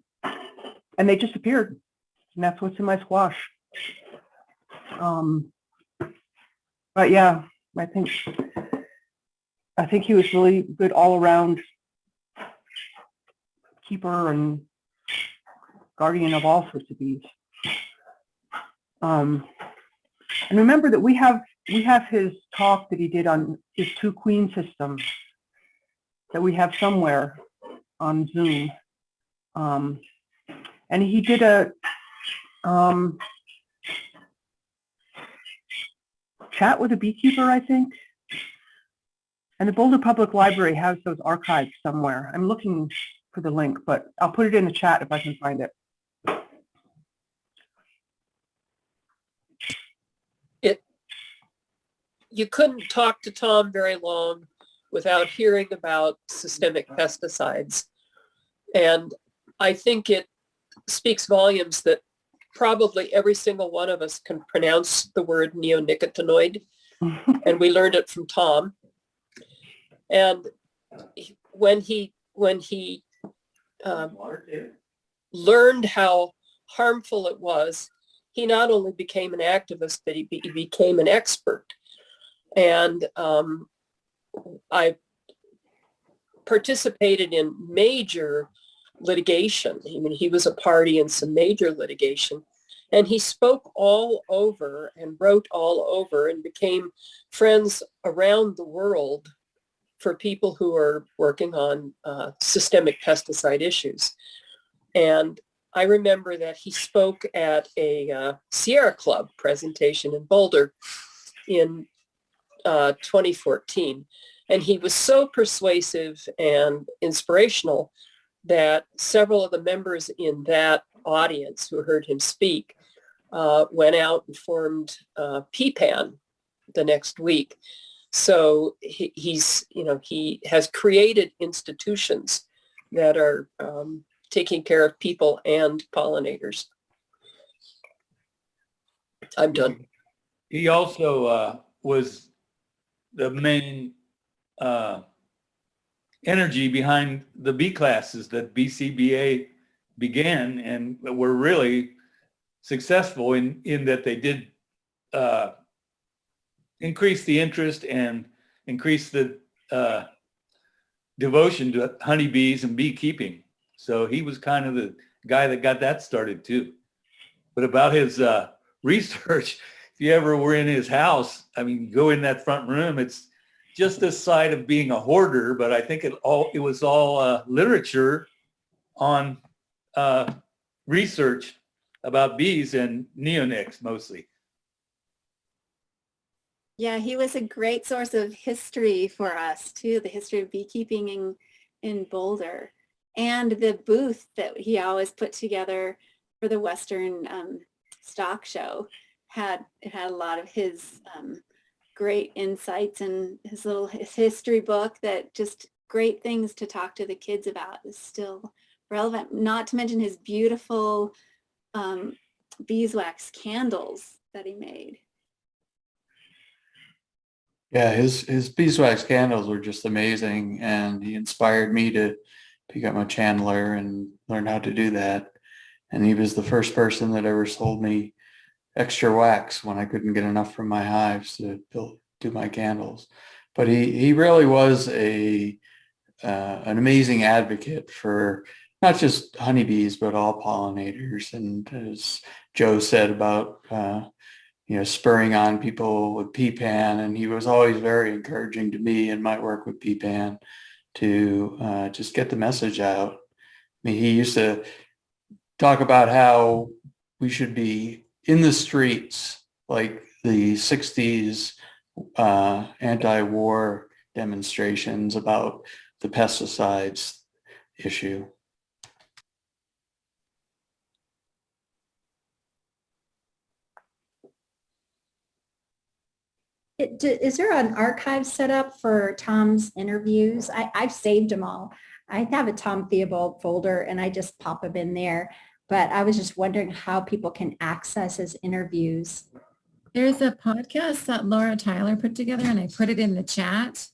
they just appeared, and that's what's in my squash. But yeah, I think he was really good all around keeper and guardian of all sorts of bees. And remember that we have his talk that he did on his 2 queen system that we have somewhere on Zoom. And he did a chat with a beekeeper, I think. And the Boulder Public Library has those archives somewhere. I'm looking for the link, but I'll put it in the chat if I can find it. You couldn't talk to Tom very long without hearing about systemic pesticides. And I think it speaks volumes that probably every single one of us can pronounce the word neonicotinoid, and we learned it from Tom. And when he learned how harmful it was, he not only became an activist, but he became an expert. And I participated in major litigation. I mean, he was a party in some major litigation, and he spoke all over and wrote all over and became friends around the world for people who are working on systemic pesticide issues. And I remember that he spoke at a Sierra Club presentation in Boulder in 2014. And he was so persuasive and inspirational that several of the members in that audience who heard him speak went out and formed PPAN the next week. So he has created institutions that are taking care of people and pollinators. I'm done. He also was the main energy behind the bee classes that BCBA began, and were really successful in that they did increase the interest and increase the devotion to honeybees and beekeeping. So he was kind of the guy that got that started too. But about his research, if you ever were in his house, I mean, go in that front room, it's just this side of being a hoarder, but I think it was all literature on research about bees and neonics mostly. Yeah, he was a great source of history for us too, the history of beekeeping in Boulder. And the booth that he always put together for the Western Stock Show had a lot of his great insights, and his history book that just great things to talk to the kids about is still relevant, not to mention his beautiful beeswax candles that he made. Yeah, his beeswax candles were just amazing, and he inspired me to become a chandler and learn how to do that. And he was the first person that ever sold me extra wax when I couldn't get enough from my hives to do my candles. But he really was an amazing advocate for not just honeybees, but all pollinators. And as Joe said about spurring on people with PPAN, and he was always very encouraging to me in my work with PPAN to just get the message out. I mean, he used to talk about how we should be in the streets like the 60s anti-war demonstrations about the pesticides issue. Is there an archive set up for Tom's interviews? I've saved them all. I have a Tom Theobald folder and I just pop them in there. But I was just wondering how people can access his interviews. There's a podcast that Laura Tyler put together, and I put it in the chat,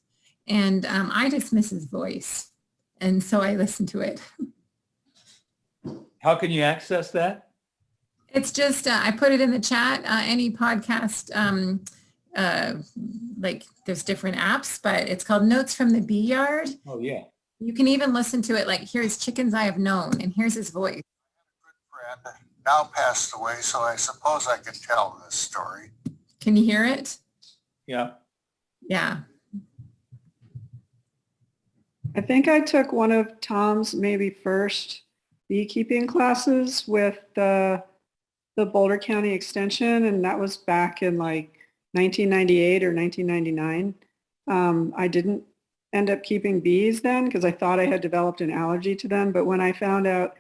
and I just miss his voice. And so I listened to it. How can you access that? It's just, I put it in the chat, any podcast, like there's different apps, but it's called Notes from the Bee Yard. Oh, yeah. You can even listen to it like, here's chickens I have known, and here's his voice. Friend now passed away, so I suppose I can tell this story. Can you hear it? Yeah. Yeah. I think I took one of Tom's maybe first beekeeping classes with the Boulder County Extension, and that was back in like 1998 or 1999. I didn't end up keeping bees then because I thought I had developed an allergy to them, but when I found out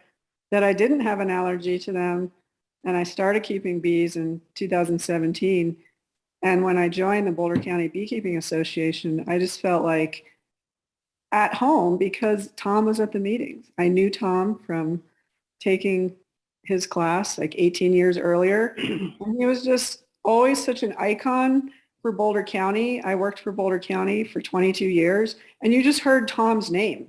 that I didn't have an allergy to them, and I started keeping bees in 2017, and when I joined the Boulder County Beekeeping Association, I just felt like at home because Tom was at the meetings. I knew Tom from taking his class like 18 years earlier. And he was just always such an icon for Boulder County. I worked for Boulder County for 22 years, and you just heard Tom's name.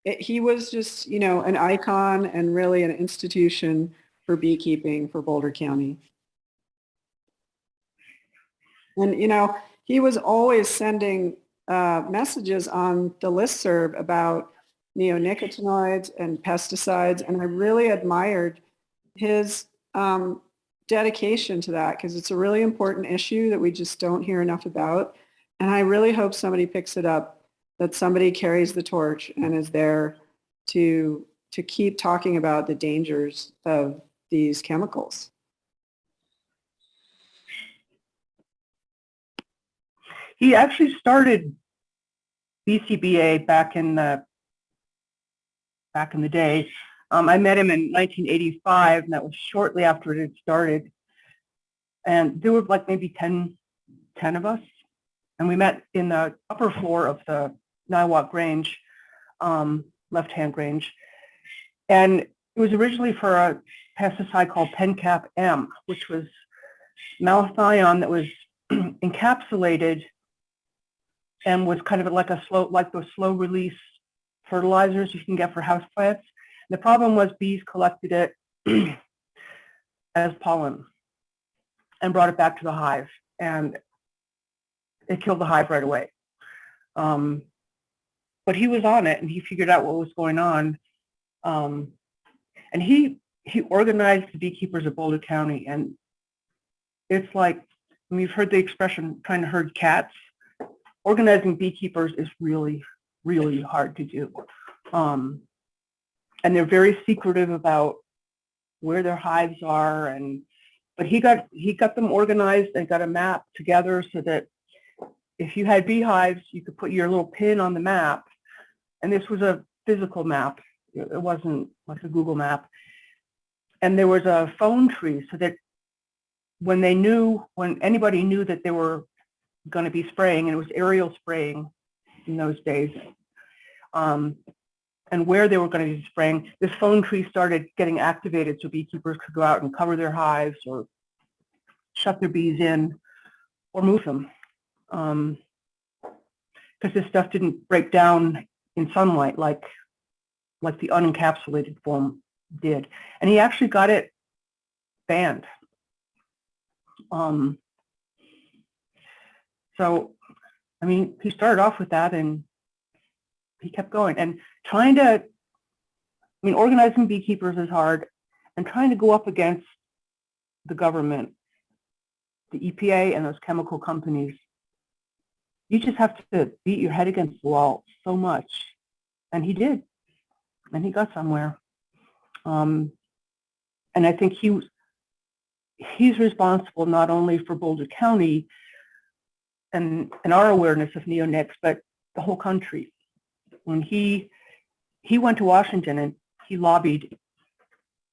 He was just, you know, an icon and really an institution for beekeeping for Boulder County. And, you know, he was always sending messages on the listserv about neonicotinoids and pesticides, and I really admired his dedication to that because it's a really important issue that we just don't hear enough about. And I really hope somebody picks it up, that somebody carries the torch and is there to keep talking about the dangers of these chemicals. He actually started BCBA back in the day. I met him in 1985, and that was shortly after it had started. And there were like maybe 10 of us. And we met in the upper floor of the Niwot Grange, left-hand Grange. And it was originally for a pesticide called Pencap M, which was malathion that was encapsulated and was kind of like those slow release fertilizers you can get for houseplants. The problem was bees collected it as pollen and brought it back to the hive, and it killed the hive right away. But he was on it, and he figured out what was going on, and he organized the beekeepers of Boulder County, and it's like, I mean, you've heard the expression trying to herd cats. Organizing beekeepers is really, really hard to do. And they're very secretive about where their hives are. But he got them organized and got a map together so that if you had beehives, you could put your little pin on the map. And this was a physical map. It wasn't like a Google map. And there was a phone tree so that when anybody knew that they were going to be spraying, and it was aerial spraying in those days, and where they were going to be spraying, this phone tree started getting activated so beekeepers could go out and cover their hives or shut their bees in or move them. Because this stuff didn't break down in sunlight like the unencapsulated form did. And he actually got it banned. So, I mean, he started off with that and he kept going. And organizing beekeepers is hard, and trying to go up against the government, the EPA and those chemical companies, you just have to beat your head against the wall so much. And he did, and he got somewhere. And I think he's responsible not only for Boulder County and our awareness of neonics, but the whole country. When he went to Washington and he lobbied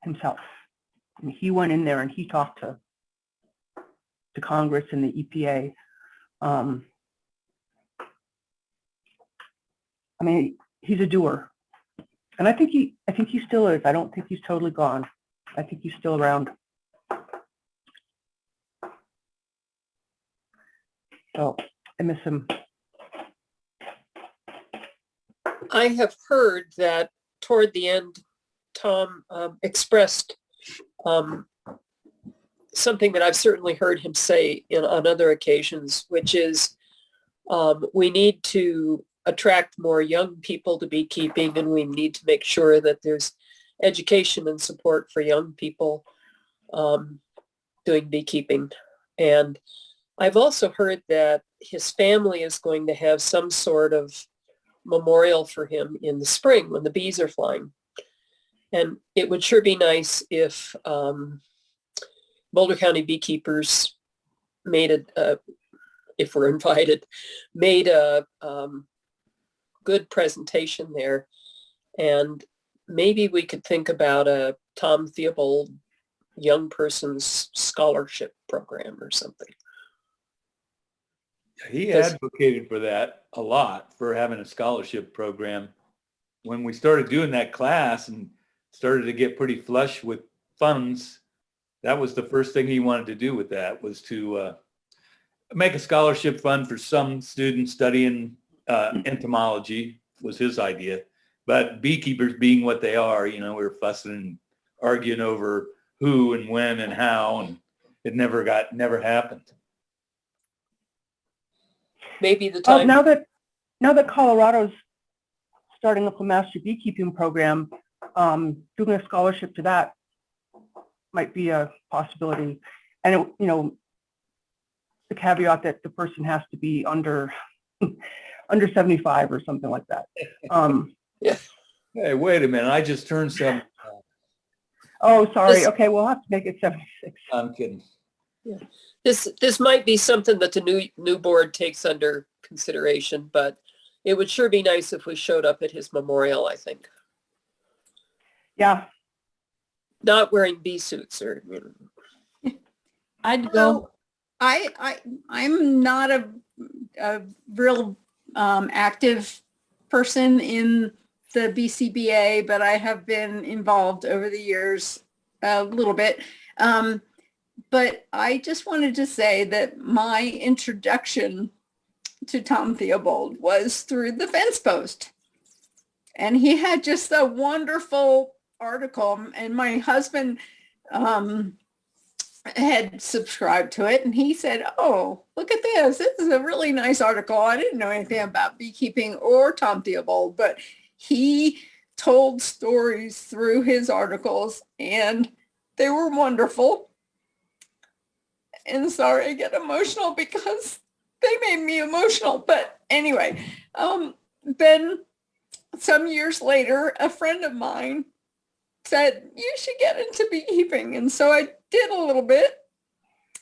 himself. And he went in there and he talked to Congress and the EPA. I mean, he's a doer. And I think he still is. I don't think he's totally gone. I think he's still around. So I miss him. I have heard that toward the end, Tom expressed something that I've certainly heard him say on other occasions, which is we need to attract more young people to beekeeping, and we need to make sure that there's education and support for young people doing beekeeping. And I've also heard that his family is going to have some sort of memorial for him in the spring when the bees are flying. And it would sure be nice if Boulder County Beekeepers made if we're invited, made a good presentation there. And maybe we could think about a Tom Theobald young person's scholarship program or something. He advocated for that a lot, for having a scholarship program. When we started doing that class and started to get pretty flush with funds, that was the first thing he wanted to do with that, was to make a scholarship fund for some students studying entomology, was his idea. But beekeepers being what they are, we were fussing and arguing over who and when and how, and it never happened. Maybe the time. Now that Colorado's starting up a master beekeeping program, doing a scholarship to that might be a possibility. And the caveat that the person has to be under 75 or something like that. Yeah. Hey, wait a minute! I just turned 75. Oh, sorry. Okay, we'll have to make it 76. I'm kidding. Yeah. This might be something that the new board takes under consideration, but it would sure be nice if we showed up at his memorial, I think. Yeah. Not wearing bee suits or. I'd go. I'm not a real active person in the BCBA, but I have been involved over the years a little bit. But I just wanted to say that my introduction to Tom Theobald was through the Fence Post. And he had just a wonderful article, and my husband had subscribed to it, and he said, "Oh, look at this. This is a really nice article. I didn't know anything about beekeeping or Tom Theobald, but he told stories through his articles, and they were wonderful." And sorry, I get emotional because they made me emotional. But anyway, then some years later, a friend of mine said, "You should get into beekeeping." And so I did a little bit.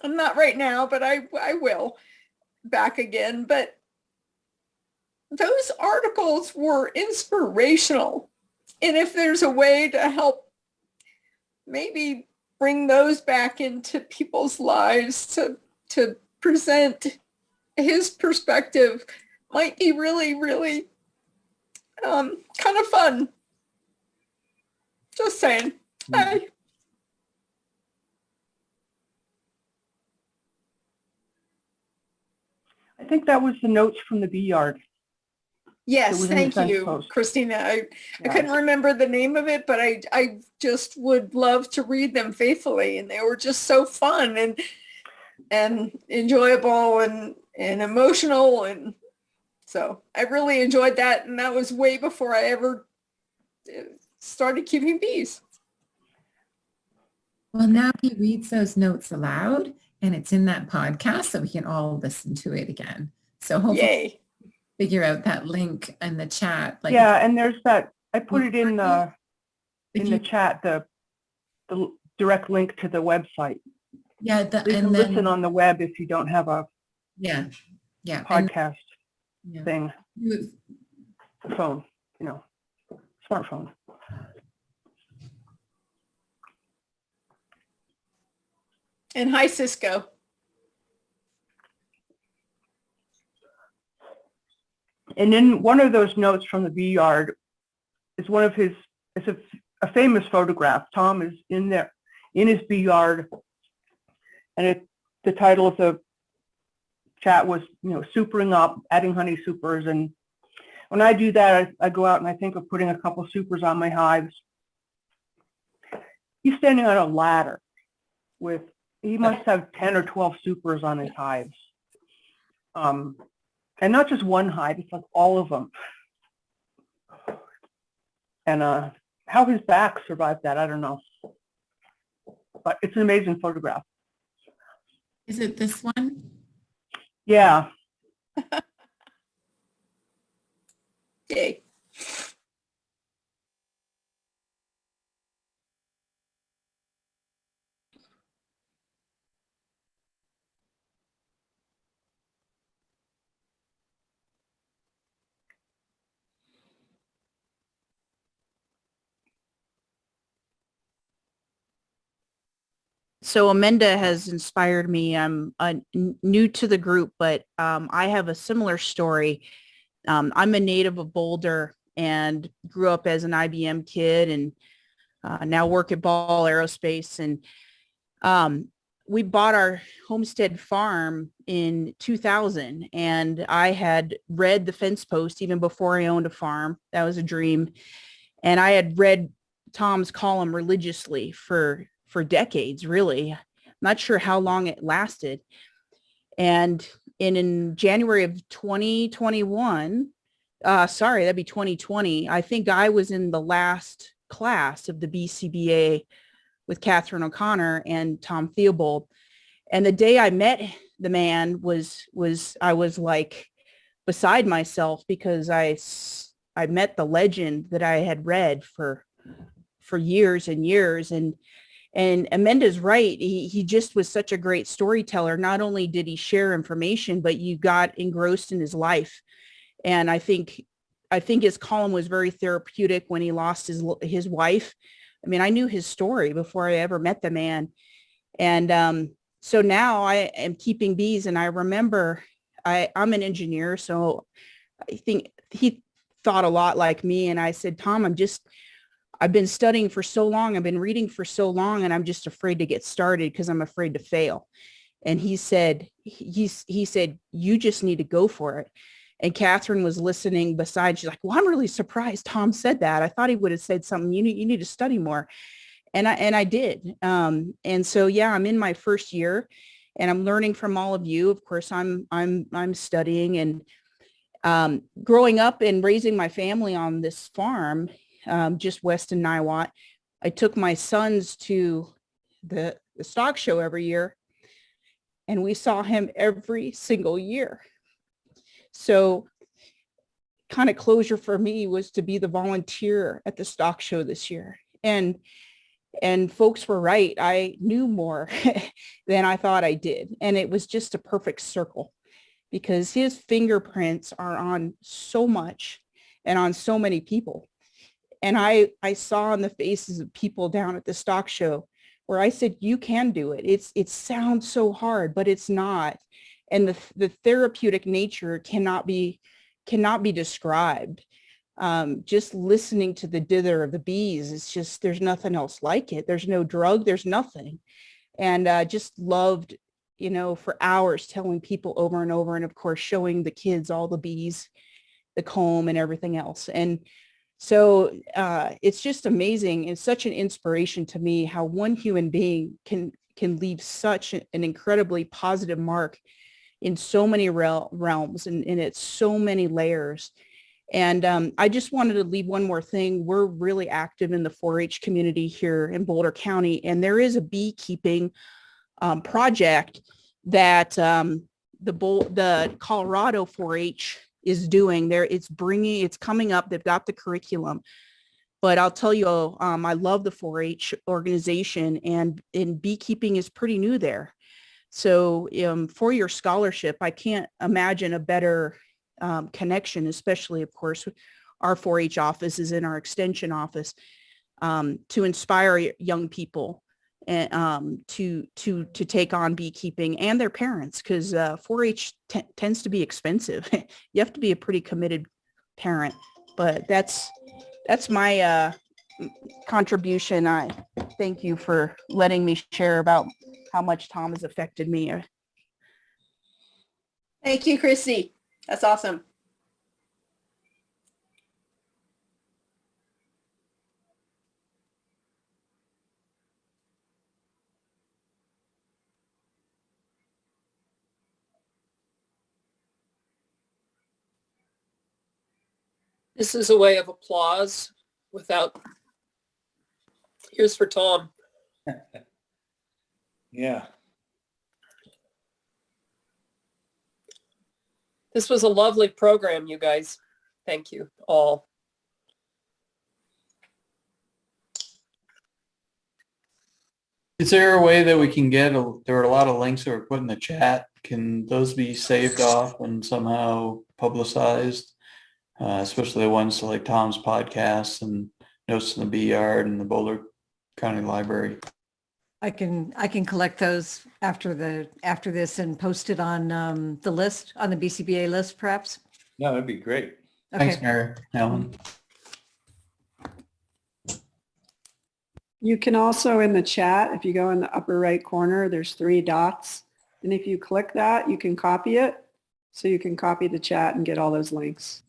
I'm not right now, but I will back again. But those articles were inspirational. And if there's a way to help maybe bring those back into people's lives to present his perspective, might be really, really kind of fun. Just saying. Bye. I think that was the notes from the bee yard. Yes, thank you, Kristina. I couldn't remember the name of it, but I just would love to read them faithfully, and they were just so fun and enjoyable and emotional, and so I really enjoyed that, and that was way before I ever started keeping bees. Well, now he reads those notes aloud, and it's in that podcast, so we can all listen to it again. So hopefully. Yay. Figure out that link in the chat. Yeah, and there's that. I put it in the chat. The direct link to the website. Yeah, you can listen on the web if you don't have a podcast thing. The phone, smartphone. And hi, Cisco. And then one of those notes from the bee yard is one of his, it's a famous photograph. Tom is in there, in his bee yard, and the title of the chat was, supering up, adding honey supers. And when I do that, I go out and I think of putting a couple supers on my hives. He's standing on a ladder he must have 10 or 12 supers on his hives. And not just one hive, it's like all of them. And how his back survived that, I don't know. But it's an amazing photograph. Is it this one? Yeah. Yay. So Amanda has inspired me. I'm new to the group, but I have a similar story. I'm a native of Boulder and grew up as an IBM kid and now work at Ball Aerospace. And we bought our homestead farm in 2000, and I had read the fence post even before I owned a farm. That was a dream. And I had read Tom's column religiously for decades, really. I'm not sure how long it lasted. And in January of 2021, that'd be 2020, I think I was in the last class of the BCBA with Catherine O'Connor and Tom Theobald. And the day I met the man I was like beside myself, because I met the legend that I had read for years and years. And Amanda's right. He just was such a great storyteller. Not only did he share information, but you got engrossed in his life. And I think his column was very therapeutic when he lost his wife. I mean, I knew his story before I ever met the man. And so now I am keeping bees. And I remember I'm an engineer, so I think he thought a lot like me. And I said, Tom, I've been studying for so long. I've been reading for so long, and I'm just afraid to get started because I'm afraid to fail. And he said, you just need to go for it. And Catherine was listening beside. She's like, well, I'm really surprised Tom said that. I thought he would have said something. You need to study more. And I did. And so, yeah, I'm in my first year and I'm learning from all of you. Of course, I'm studying and growing up and raising my family on this farm, just west of Niwot. I took my sons to the stock show every year, and we saw him every single year. So kind of closure for me was to be the volunteer at the stock show this year. And folks were right. I knew more than I thought I did. And it was just a perfect circle, because his fingerprints are on so much and on so many people. And I saw on the faces of people down at the stock show where I said, you can do it. It sounds so hard, but it's not. And the therapeutic nature cannot be described. Just listening to the dither of the bees, it's just, there's nothing else like it. There's no drug, there's nothing. And just loved, for hours telling people over and over, and of course, showing the kids all the bees, the comb and everything else. And so it's just amazing. It's such an inspiration to me how one human being can leave such an incredibly positive mark in so many realms and it's so many layers. And I just wanted to leave one more thing. We're really active in the 4-H community here in Boulder County, and there is a beekeeping project that the Colorado 4-H is doing. It's coming up. They've got the curriculum. But I'll tell you, I love the 4-H organization, and beekeeping is pretty new there. So for your scholarship, I can't imagine a better connection, especially, of course, our 4-H office is in our extension office, to inspire young people and to take on beekeeping and their parents, because 4-H tends to be expensive. You have to be a pretty committed parent. But that's my contribution. I thank you for letting me share about how much Tom has affected me. Thank you, Chrissy. That's awesome. This is a way of applause without, here's for Tom. Yeah. This was a lovely program, you guys. Thank you all. Is there a way that we can get, there were a lot of links that were put in the chat. Can those be saved off and somehow publicized? Especially the ones to like Tom's podcast and Notes in the Bee Yard and the Boulder County Library. I can collect those after this and post it on the list, on the BCBA list, perhaps. Yeah, that'd be great. Okay. Thanks, Mary Ellen. You can also in the chat, if you go in the upper right corner, there's 3 dots. And if you click that, you can copy it. So you can copy the chat and get all those links.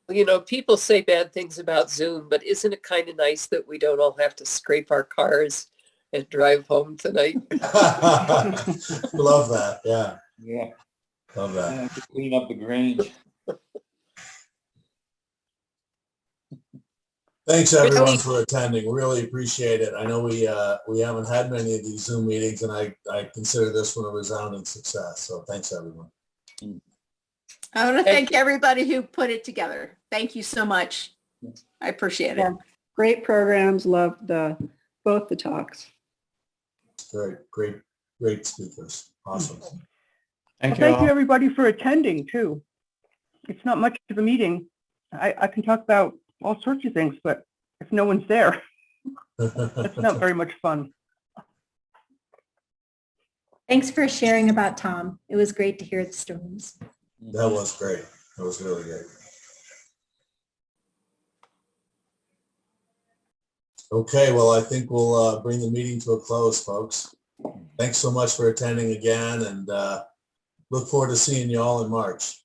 You know, people say bad things about Zoom, but isn't it kind of nice that we don't all have to scrape our cars and drive home tonight? Love that. Yeah. Yeah. Love that. I have to clean up the Grange. Thanks everyone for attending. Really appreciate it. I know we haven't had many of these Zoom meetings, and I consider this one a resounding success. So thanks everyone. I want to thank everybody who put it together. Thank you so much. I appreciate it. Yeah. Great programs. Love both the talks. Great speakers. Awesome. Thank you everybody for attending too. It's not much of a meeting. I can talk about all sorts of things, but if no one's there, it's not very much fun. Thanks for sharing about Tom. It was great to hear the stories. That was great. That was really great. Okay, well, I think we'll bring the meeting to a close, folks. Thanks so much for attending again, and look forward to seeing you all in March.